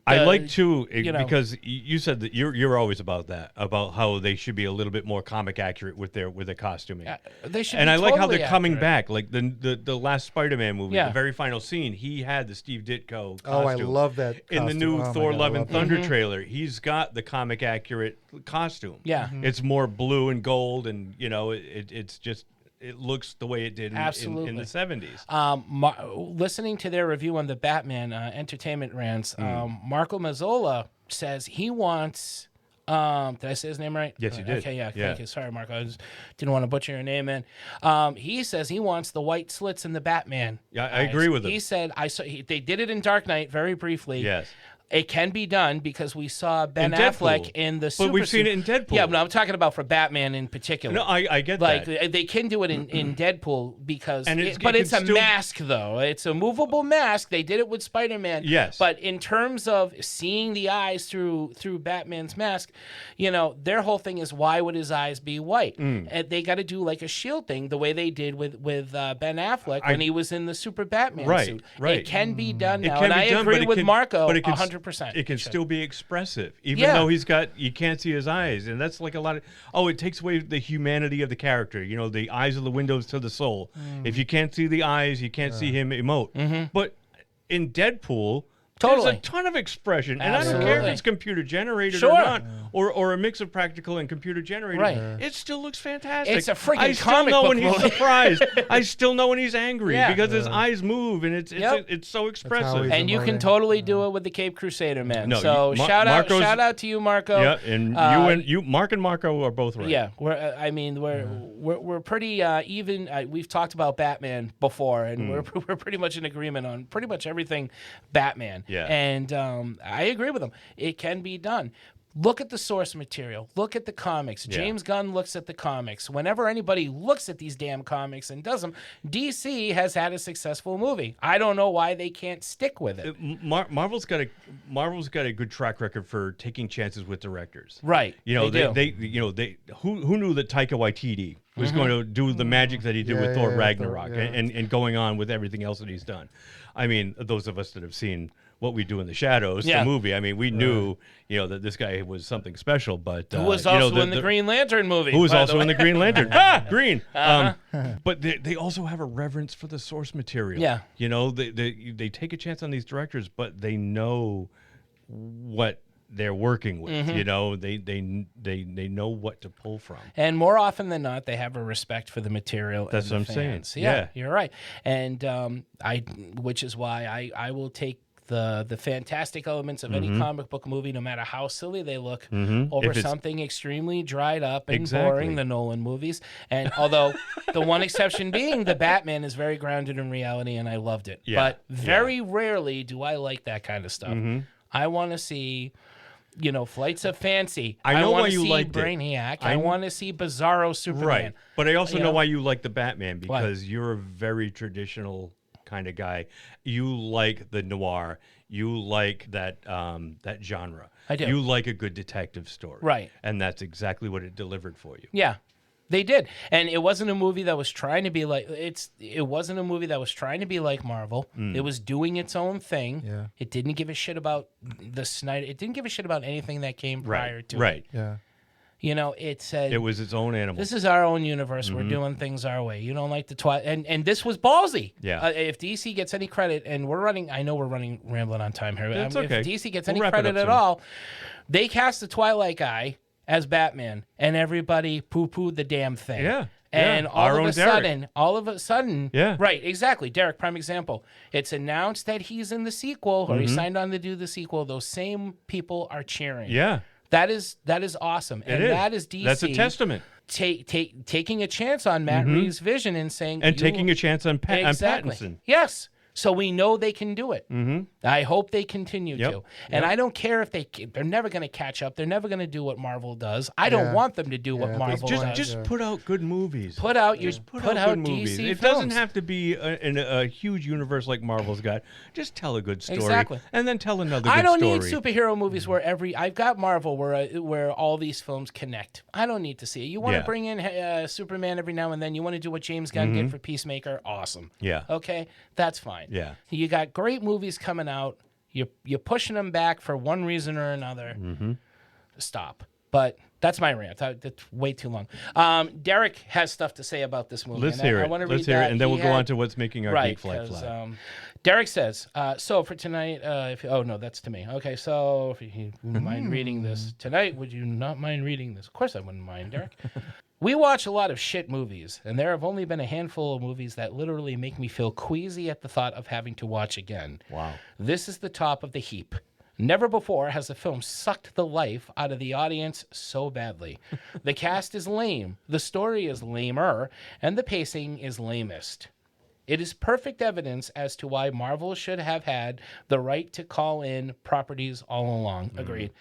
I like too because you said that you're always about that, about how they should be a little bit more comic accurate with their costuming. They should. And be I like how totally they're coming accurate. back, like the last Spider-Man movie, the very final scene. He had the Steve Ditko costume. Oh, I love that in the costume. new Oh my Thor: God, I Love and love Thunder trailer. He's got the comic accurate costume. Yeah. It's more blue and gold, and it's just. It looks the way it did in the 70s. Listening to their review on the Batman Entertainment Rants, Marco Mazzola says he wants. Did I say his name right? Yes, you did. Okay, yeah. Yeah. Thank you. Sorry, Marco. I didn't want to butcher your name, man. He says he wants the white slits in the Batman. Yeah, I agree with him. He said they did it in Dark Knight very briefly. Yes. It can be done because we saw Ben In Affleck Deadpool. in the But Super we've seen Suit. it in Deadpool. Yeah, but I'm talking about for Batman in particular. No, I get like, that. they can do it in Deadpool because, And but it's a still... mask though. It's a movable mask. They did it with Spider-Man. Yes. But in terms of seeing the eyes through Batman's mask, their whole thing is why would his eyes be white? And they got to do like a shield thing, the way they did with Ben Affleck when he was in the Super Batman suit. Right. It can be done It now, can and be I done, agree but it with can- Marco but it can 100%. It can still be expressive, even though you can't see his eyes, and that's like a lot of. Oh, it takes away the humanity of the character. The eyes are the windows to the soul. If you can't see the eyes, you can't see him emote. But in Deadpool. Totally. There's a ton of expression, and I don't care if it's computer generated Sure. or not, or a mix of practical and computer generated. Right. It still looks fantastic. It's a freaking I still comic know book when he's movie. surprised. I still know when he's angry Yeah. because his eyes move, and it's so expressive. he's And you can emoting. totally do it with the Cape Crusader, man. No, so shout out to you, Marco. Yeah, and Mark and Marco are both right. Yeah, we're pretty even. We've talked about Batman before, and we're pretty much in agreement on pretty much everything Batman. Yeah. And I agree with him. It can be done. Look at the source material. Look at the comics. Yeah. James Gunn looks at the comics. Whenever anybody looks at these damn comics and does them, DC has had a successful movie. I don't know why they can't stick with it. Marvel's got a good track record for taking chances with directors. Right. They who knew that Taika Waititi was going to do the magic that he did with Thor Ragnarok and going on with everything else that he's done. I mean, those of us that have seen What We Do in the Shadows, the movie, I mean, we knew, that this guy was something special, but Who was also in the Green Lantern movie. Who was also in the Green Lantern. Green. But they also have a reverence for the source material. Yeah. They take a chance on these directors, but they know what they're working with. They know what to pull from. And more often than not, they have a respect for the material. That's and what the I'm saying. fans. Yeah, you're right. And which is why I will take the fantastic elements of any comic book movie, no matter how silly they look, over If it's- something extremely dried up and Exactly. boring, the Nolan movies. And although the one exception being the Batman is very grounded in reality, and I loved it. Yeah, But very rarely do I like that kind of stuff. I want to see, Flights of Fancy. I know want why to you see liked it. Brainiac. I want to see Bizarro Superman. Right. But I also You know know? why you like the Batman, because you're a very traditional kind of guy. You like the noir. You like that that genre. I do. You like a good detective story. Right. And that's exactly what it delivered for you. Yeah, they did, and it wasn't a movie that was trying to be like It wasn't a movie that was trying to be like Marvel. It was doing its own thing. Yeah. It didn't give a shit about the Snyder. It didn't give a shit about anything that came prior to Right. it. Yeah. It said It was its own animal. this is our own universe. We're doing things our way. You don't like the and this was ballsy. Yeah. If DC gets any credit, and I know we're rambling on time here. That's If okay. DC gets We'll any wrap it credit up at soon. all, they cast the Twilight guy as Batman, and everybody poo-pooed the damn thing. Yeah. And Yeah. all Our of own a sudden, Yeah. right, exactly. Derek, prime example. It's announced that he's in the sequel, or he signed on to do the sequel. Those same people are cheering. Yeah. That is awesome. It And is. that is DC. That's a testament. Taking a chance on Matt Reeves' vision and saying, And taking a chance on, exactly. on Pattinson. Yes. So we know they can do it. I hope they continue Yep. to. And I don't care if they're never going to catch up. They're never going to do what Marvel does. I don't want them to do what Marvel does. Just put out good movies. Put out good DC movies. It films. doesn't have to be in a huge universe like Marvel's got. Just tell a good story. Exactly. And then tell another good I don't story. need superhero movies where I've got Marvel where all these films connect. I don't need to see it. You want to Yeah. bring in Superman every now and then. You want to do what James Gunn did for Peacemaker. Awesome. Yeah. Okay, that's fine. Yeah. You got great movies coming out. You're pushing them back for one reason or another. Stop. But that's my rant. That's way too long. Derek has stuff to say about this movie. Let's and hear I it. want to Let's read hear that. it, and then He we'll go had- on to what's making our right, geek flag 'cause, fly. Derek says, so for tonight, oh no, that's to me. Okay, so if you wouldn't mind reading this tonight, would you not mind reading this? Of course I wouldn't mind, Derek. We watch a lot of shit movies, and there have only been a handful of movies that literally make me feel queasy at the thought of having to watch again. Wow. This is the top of the heap. Never before has a film sucked the life out of the audience so badly. The cast is lame, the story is lamer, and the pacing is lamest. It is perfect evidence as to why Marvel should have had the right to call in properties all along. Agreed.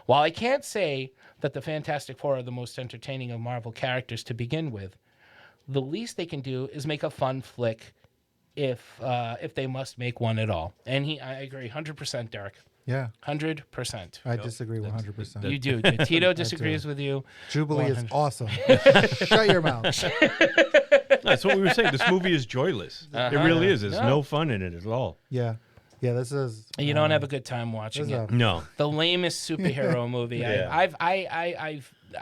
While I can't say that the Fantastic Four are the most entertaining of Marvel characters to begin with, the least they can do is make a fun flick if they must make one at all. And I agree 100%, Derek. Yeah. 100%. I disagree 100%. You do. Tito disagrees with you. Jubilee is 100%. awesome. Shut your mouth. That's what we were saying. This movie is joyless. It really is. There's no fun in it at all. Yeah. Yeah, this is. You don't have a good time watching this is it. No. The lamest superhero movie. Yeah.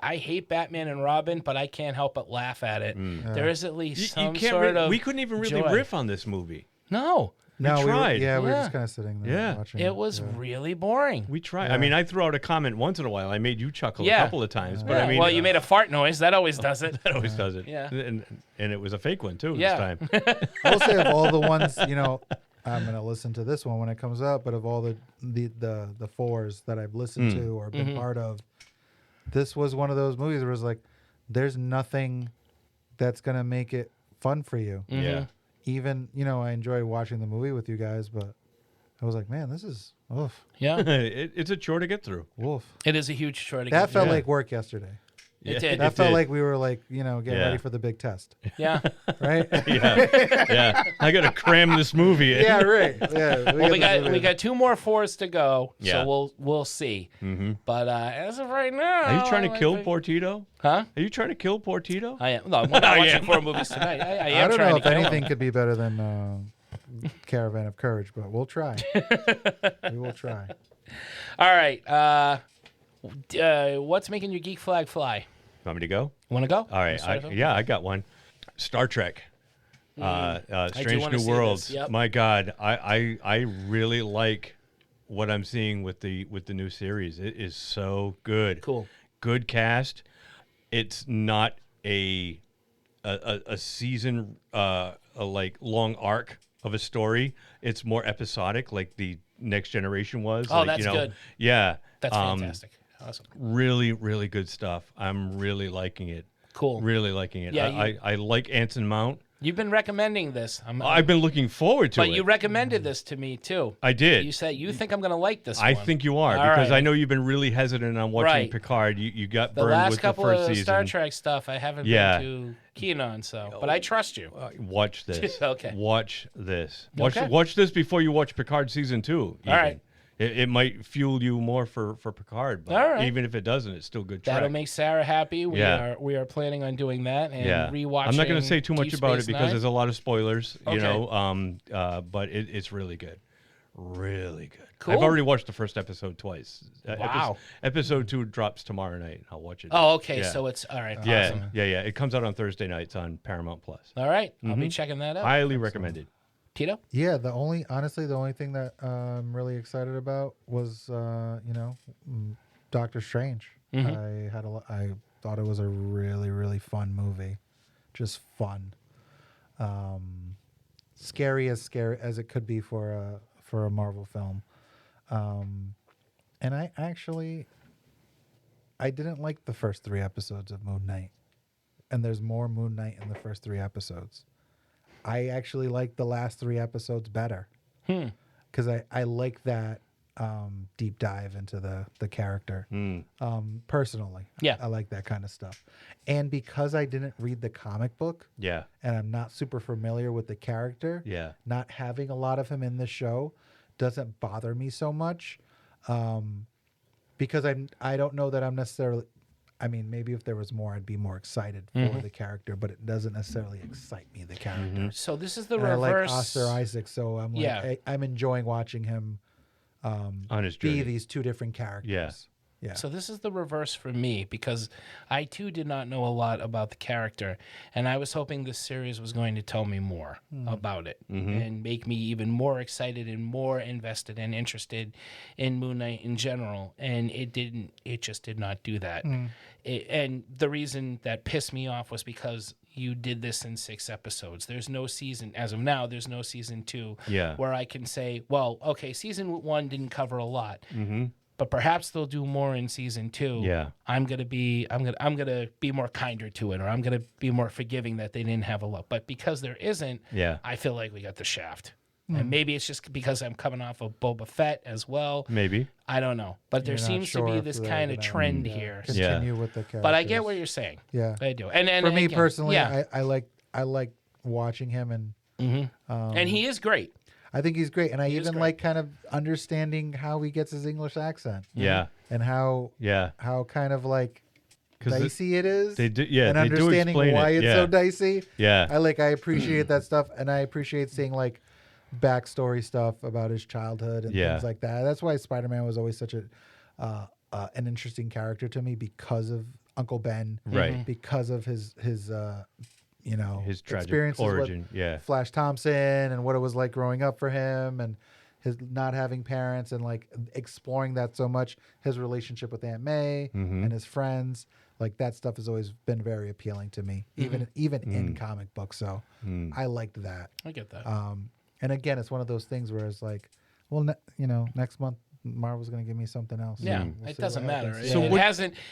I hate Batman and Robin, but I can't help but laugh at it. There is at least some can't sort of we couldn't even really joy. riff on this movie. No. No, we tried. were Yeah. just kind of sitting there Yeah. watching. It was really boring. We tried. Yeah. I mean, I threw out a comment once in a while. I made you chuckle Yeah. a couple of times, but Yeah, I mean, well, you made a fart noise. That always does it. that always does it. Yeah. And it was a fake one too Yeah. this time. I will say of all the ones, I'm gonna listen to this one when it comes up. But of all the fours that I've listened to or been part of, this was one of those movies where it's like, there's nothing that's gonna make it fun for you. Yeah. Even I enjoyed watching the movie with you guys, but I was like, man, this is oof, Yeah. It's a chore to get through. wolf. It is a huge short. That felt like work yesterday. It did. That felt did. like we were like, getting Yeah. ready for the big test, Yeah. right? Yeah. I got to cram this movie in. Yeah, right. Yeah. Well, we got got two more fours to go, Yeah. so we'll see. But as of right now, Are you trying to I kill think- poor Tito? Huh? Are you trying to kill poor Tito? I am. No, we're not watching four movies tonight. I I am don't trying know to if kill him. anything could be better than Caravan of Courage, but we'll try. We will try. All right. What's making your geek flag fly? Want me to go? Want to go? All right. I got one. Star Trek. Strange wanna New see Worlds. this, yep. My God, I really like what I'm seeing with the new series. It is so good. Cool. Good cast. It's not a season like long arc of a story. It's more episodic, like the Next Generation was. Oh, that's good. Yeah. That's fantastic. Awesome. Really, really good stuff. I'm really liking it. Cool. Really liking it. Yeah, I like Anson Mount. You've been recommending this. I've been looking forward to it. But you recommended this to me, too. I did. You said you think I'm going to like this I one. think you are, All because right. I know you've been really hesitant on watching Right. Picard. You got The burned last with couple the first of season. Star Trek stuff I haven't been too keen on, but I trust you. Watch this. Okay. Watch this. Okay. Watch this before you watch Picard season 2. All right. It might fuel you more for Picard, but All right. even if it doesn't, it's still good. That'll Trek. make Sarah happy. We are planning on doing that and rewatching. I'm not going to say too much Deep about Space it because Nine. there's a lot of spoilers, you Okay. know. But it's really good, really good. Cool. I've already watched the first episode twice. Wow. Episode 2 drops tomorrow night. I'll watch it. Oh, okay. Yeah. So it's all right. Yeah, Awesome. yeah. It comes out on Thursday nights on Paramount Plus. All right. I'll be checking that out. Highly recommended. Tito? Yeah, the only thing that I'm really excited about was Doctor Strange. I thought it was a really, really fun movie, just fun, scary as it could be for a Marvel film, and I didn't like the first 3 episodes of Moon Knight, and there's more Moon Knight in the first 3 episodes. I actually like the last 3 episodes better because I like that deep dive into the character. Personally, I like that kind of stuff. And because I didn't read the comic book, and I'm not super familiar with the character, not having a lot of him in the show doesn't bother me so much, because I don't know that I'm necessarily. I mean, maybe if there was more, I'd be more excited for the character, but it doesn't necessarily excite me, the character. So this is the And reverse. I like Oscar Isaac, so I'm like, I'm enjoying watching him on his be journey. these 2 different characters. Yeah. So this is the reverse for me because I too did not know a lot about the character, and I was hoping this series was going to tell me more about it and make me even more excited and more invested and interested in Moon Knight in general. And it didn't. It just did not do that. And the reason that pissed me off was because you did this in 6 episodes. There's no season as of now. There's no season 2 where I can say, well, okay, season 1 didn't cover a lot. But perhaps they'll do more in season 2. Yeah. I'm gonna be more kinder to it, or I'm gonna be more forgiving that they didn't have a lot. But because there isn't, I feel like we got the shaft. And maybe it's just because I'm coming off of Boba Fett as well. Maybe. I don't know. But there seems to be this kind of trend here. Continue with the characters. But I get what you're saying. Yeah, I do. And for me again, personally, I like watching him, and and he is great. I think he's great, and I even like kind of understanding how he gets his English accent. Yeah, and how kind of like dicey it is. They do, and they understanding do why it's so dicey. Yeah, I appreciate that stuff, and I appreciate seeing like backstory stuff about his childhood and things like that. That's why Spider-Man was always such an interesting character to me, because of Uncle Ben, right? Because of his his tragic experiences origin, with Flash Thompson, and what it was like growing up for him, and his not having parents, and like exploring that so much, his relationship with Aunt May and his friends, like that stuff has always been very appealing to me, even in comic books. So I liked that. I get that. And again, it's one of those things where it's like, well, next month Marvel's going to give me something else. Yeah, We'll it see doesn't what matter. happens. So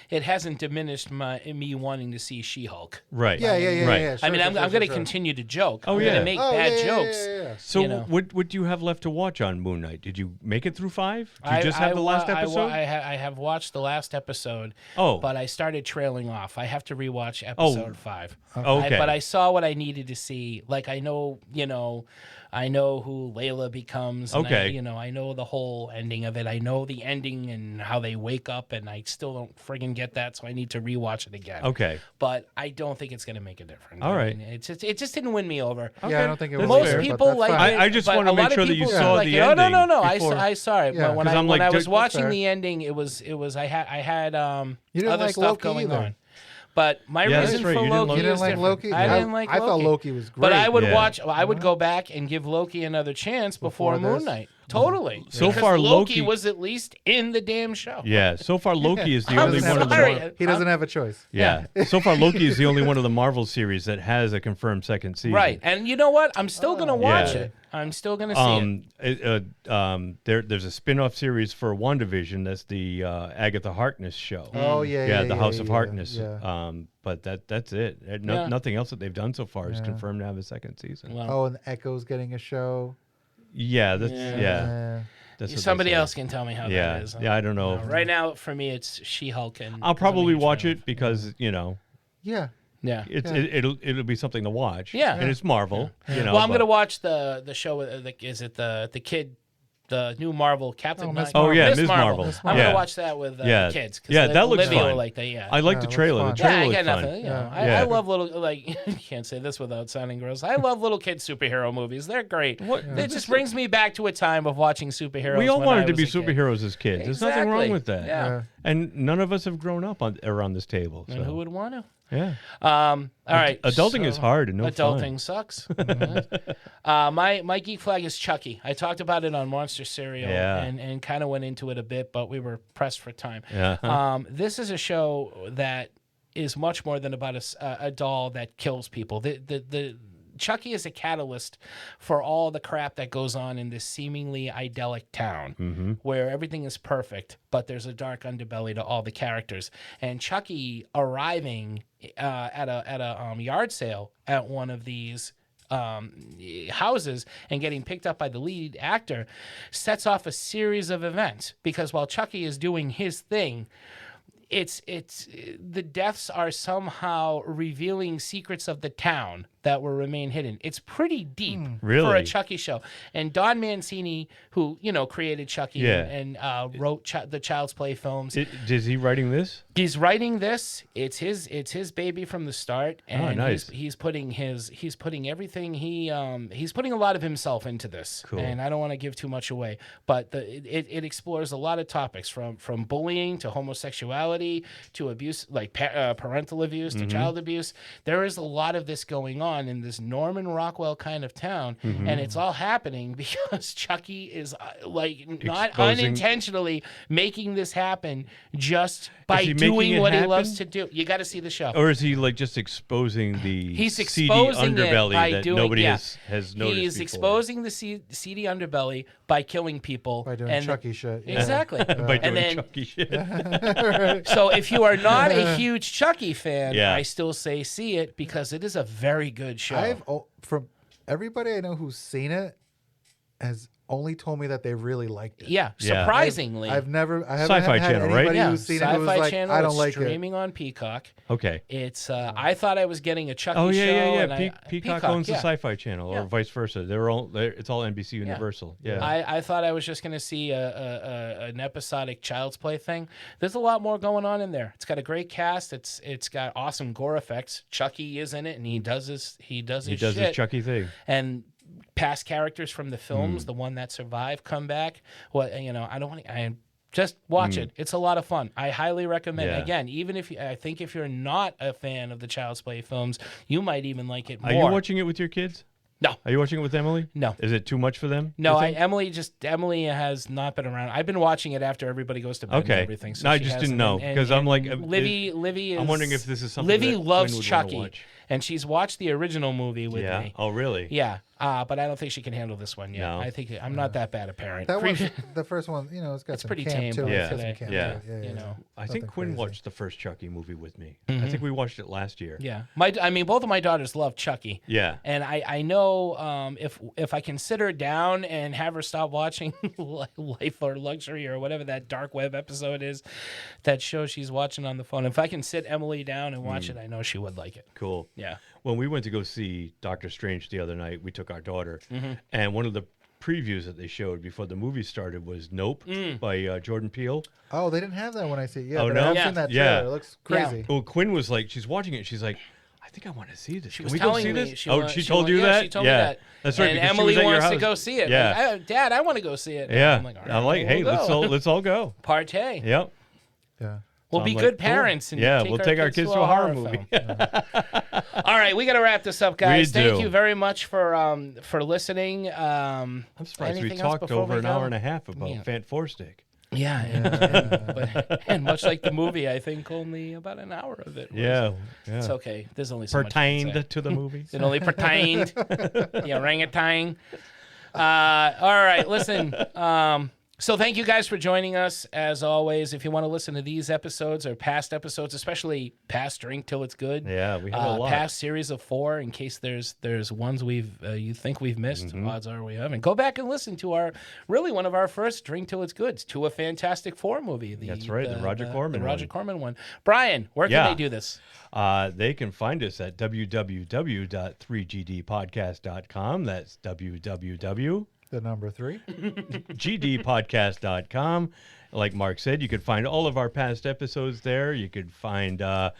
it hasn't diminished me wanting to see She-Hulk. Right. Yeah. Right. Sure, I mean, I'm going to continue to joke. I'm going to make bad jokes. So what do you have left to watch on Moon Knight? Did you make it through 5? Did you just have the last episode? I have watched the last episode. Oh. But I started trailing off. I have to rewatch episode 5. Okay. But I saw what I needed to see. Like, I know who Layla becomes. And Okay. I know the whole ending of it. I know the ending and how they wake up, and I still don't friggin' get that, so I need to rewatch it again. Okay. But I don't think it's going to make a difference. All right. I mean, it just didn't win me over. Yeah, I don't think it was. Most fair, people but like that's fine. it. I just but want to a make lot of sure that you people saw like the it. ending. No. before- I saw it. Yeah. But when 'Cause I'm like, I was that's watching fair. the ending, it was I had You didn't other like stuff Loki going either. on. But my Yeah, that's reason right. for You didn't Loki like- You didn't was like different. Loki? I didn't like Loki. I thought Loki was great. But I would Yeah. watch. I would go back and give Loki another chance before Moon this? Knight. Totally. So Because far, Loki was at least in the damn show. Yeah. So far, Loki is the I'm only one of sorry. the. He doesn't have a choice. Yeah. So far, Loki is the only one of the Marvel series that has a confirmed second season. Right. And you know what? I'm still going to watch Yeah. it. I'm still going to see it. There's a spin-off series for WandaVision. That's the Agatha Harkness show. Oh, yeah, the House of yeah, Harkness. yeah. But that's it. Nothing else that they've done so far is confirmed to have a second season. Oh, and Echo's getting a show. Yeah, that's That's what Somebody they say. else can tell me how that is. Yeah, I don't know. Right now, for me, it's She-Hulk, and I'll probably watch it because Yeah. Yeah, it'll be something to watch. Yeah. and it's Marvel. You know, well, I'm gonna watch the show. Is it the kid? The new Marvel Captain. Miss Oh yeah, Miss Ms. Marvel. I'm yeah. gonna watch that with the kids. Yeah, that looks Olivia fun. will like that. Yeah, I like the trailer. The trailer I looks got fun. nothing. You know, I love little like you can't say this without sounding gross. I love little kid superhero movies. They're great. It just brings me back to a time of watching superheroes. We all when wanted I to was be a kid. superheroes as kids. There's nothing wrong Exactly. with that. Yeah. And none of us have grown up around this table. And so. who would want to? Yeah. All right. Adulting is hard and no fun. Adulting sucks. My geek flag is Chucky. I talked about it on Monster Cereal and kind of went into it a bit, but we were pressed for time. Yeah. This is a show that is much more than about a doll that kills people. The Chucky is a catalyst for all the crap that goes on in this seemingly idyllic town where everything is perfect, but there's a dark underbelly to all the characters. And Chucky arriving at a yard sale at one of these houses and getting picked up by the lead actor sets off a series of events, because while Chucky is doing his thing, it's the deaths are somehow revealing secrets of the town that will remain hidden. It's pretty deep for a Really? Chucky show. And Don Mancini, who created Chucky and wrote the Child's Play films, Is he writing this? he's writing this. It's his baby from the start, and nice. he's putting everything he's putting a lot of himself into this. Cool. And I don't want to give too much away, but it explores a lot of topics from bullying to homosexuality to abuse, like parental abuse to child abuse. There is a lot of this going on in this Norman Rockwell kind of town, and it's all happening because Chucky is not Exposing- unintentionally making this happen just by he making doing it what he happen? loves to do. You got to see the show. Or is he just exposing the He's seedy exposing it underbelly by that doing nobody yeah. has noticed He is before? exposing the seedy underbelly by killing people. By doing Chucky shit. Yeah. Exactly. By And doing then- Chucky shit. So if you are not a huge Chucky fan, Yeah. I still say see it because it is a very good show. From everybody I know who's seen it has only told me that they really liked it. Yeah, surprisingly. I haven't Sci-Fi had Channel, right? anybody Yeah, who's seen it Sci-Fi who was like, Channel. I don't it's like streaming on Peacock. Okay. It's I thought I was getting a Chucky Oh show. yeah. and Peacock owns the yeah. Sci-Fi Channel, or vice versa. It's all NBC Universal. Yeah. I thought I was just going to see an episodic Child's Play thing. There's a lot more going on in there. It's got a great cast. It's got awesome gore effects. Chucky is in it, and he does his his Chucky thing. And past characters from the films, the one that survived, come back. Well, I don't want to. I just watch it. It's a lot of fun. I highly recommend. Yeah. Again, even if I think if you're not a fan of the Child's Play films, you might even like it more. Are you watching it with your kids? No. Are you watching it with Emily? No. Is it too much for them? No, you think? Emily has not been around. I've been watching it after everybody goes to bed and everything. So No, I she just hasn't. didn't know, 'cause I'm like, Livy is. I'm wondering if this is something Livy that loves Quinn would wanna Chucky, watch. and she's watched the original movie with Yeah. me. Oh, really? Yeah, but I don't think she can handle this one yet. No. I think I'm not that bad a parent. That was the first one. It's got It's some pretty camp tame to it. Yeah. It's got some today. camp Yeah. to it. You know. I think Nothing Quinn crazy. watched the first Chucky movie with me. I think we watched it last year. Yeah, both of my daughters love Chucky. Yeah. And I know if I can sit her down and have her stop watching Life or Luxury or whatever that dark web episode is, that show she's watching on the phone. If I can sit Emily down and watch it, I know she would like it. Cool. Yeah. When we went to go see Doctor Strange the other night, we took our daughter, and one of the previews that they showed before the movie started was Nope by Jordan Peele. Oh, they didn't have that when I see it. Yeah, Oh, but no? I have Yeah. seen that Yeah. trailer. It looks crazy. Well, Quinn was like, she's watching it. She's like, I think I want to see this. She Can was we go telling see me. this? She told you that? She told me that. That's right. And because she Emily was at your wants to house. go see it. Yeah. Like, Dad, I want to go see it. Yeah. I'm like, all right, I'm like, hey, we'll go. let's all go. Partay. Yep. Yeah. We'll So be I'm good like, cool. parents. And Yeah, we'll take our kids to a horror movie. All right, we got to wrap this up, guys. We do. Thank you very much for listening. I'm surprised we anything else talked before over we an go? hour and a half about Yeah. Fant4stic. Yeah, and much like the movie, I think only about an hour of it. Yeah. It's okay. There's only so pertained much I can say. to the movie. It only pertained. The orangutan. All right, listen. So thank you guys for joining us. As always, if you want to listen to these episodes or past episodes, especially past Drink Till It's Good. Yeah, we have a lot. Past series of 4, in case there's ones you think we've missed. Odds are we haven't. Go back and listen to one of our first Drink Till It's Goods, to a Fantastic Four movie. That's right, the Roger Corman one. Brian, where can they do this? They can find us at www.3gdpodcast.com. That's www. The number 3. gdpodcast.com. Like Mark said, you can find all of our past episodes there. You could find our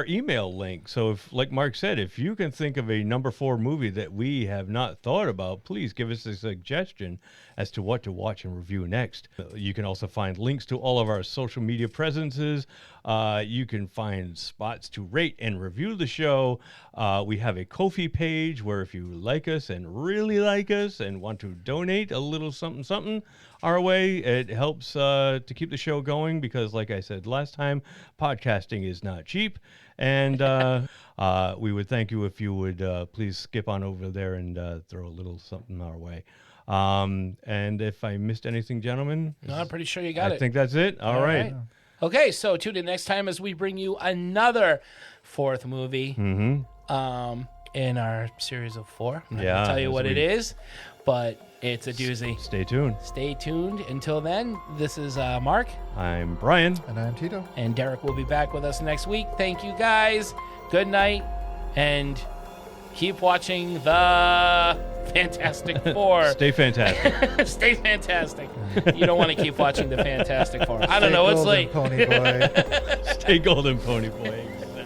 email link. So if, like Mark said, if you can think of a number 4 movie that we have not thought about, please give us a suggestion as to what to watch and review next. You can also find links to all of our social media presences. You can find spots to rate and review the show. We have a Ko-fi page where if you like us and really like us and want to donate a little something our way, it helps to keep the show going because, like I said last time, podcasting is not cheap. And we would thank you if you would please skip on over there and throw a little something our way. And if I missed anything, gentlemen, No, I'm pretty sure you got it. I think that's it. All right. Okay, so tune in next time as we bring you another 4th movie in our series of 4. I'm not going to tell you what it is, but it's a doozy. Stay tuned. Stay tuned. Until then, this is Mark. I'm Brian. And I'm Tito. And Derek will be back with us next week. Thank you, guys. Good night. And keep watching the Fantastic Four. Stay fantastic. Stay fantastic. You don't want to keep watching the Fantastic Four. I don't know. It's late. Pony Boy. Stay golden, Pony Boy. Exactly.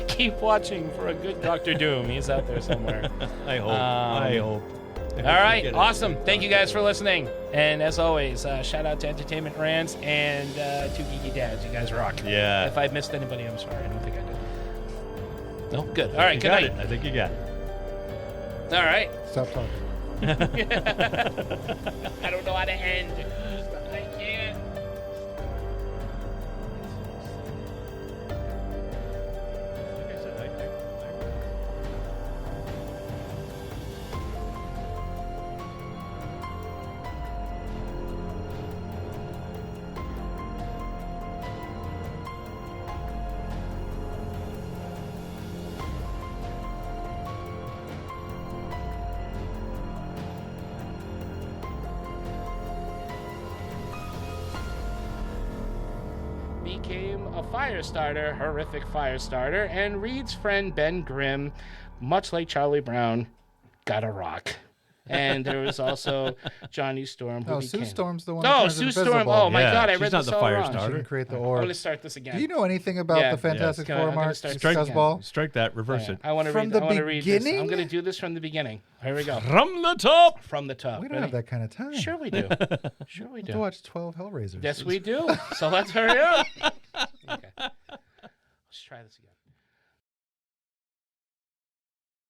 Keep watching for a good Dr. Doom. He's out there somewhere. I hope. All right. Awesome. Thank you guys for listening. And as always, shout out to Entertainment Rants and Two Geeky Dads. You guys rock. Yeah. If I missed anybody, I'm sorry. I don't think I did. No? Good. All right. Good night. I think you got it. All right. Stop talking. I don't know how to end. I can't. Became a fire starter, horrific fire starter, and Reed's friend Ben Grimm, much like Charlie Brown, got a rock. And there was also Johnny Storm. Who Sue Storm's the one. Oh, Sue Storm. Oh my God, I read not this the all fire wrong. starter. She can create the I'm orb. going to start this again. Do you know anything about the Fantastic Can I- Four, I'm gonna Mark? start this Strike again. ball. Strike that. Reverse it. I want to From read. the I want to read this. beginning? I'm going to do this from the beginning. Here we go. From the top. From the top. We don't Ready? have that kind of time. Sure we do. Sure we We have to do. watch 12 Hellraisers. Yes, we do. So let's hurry up. Okay. Let's try this again.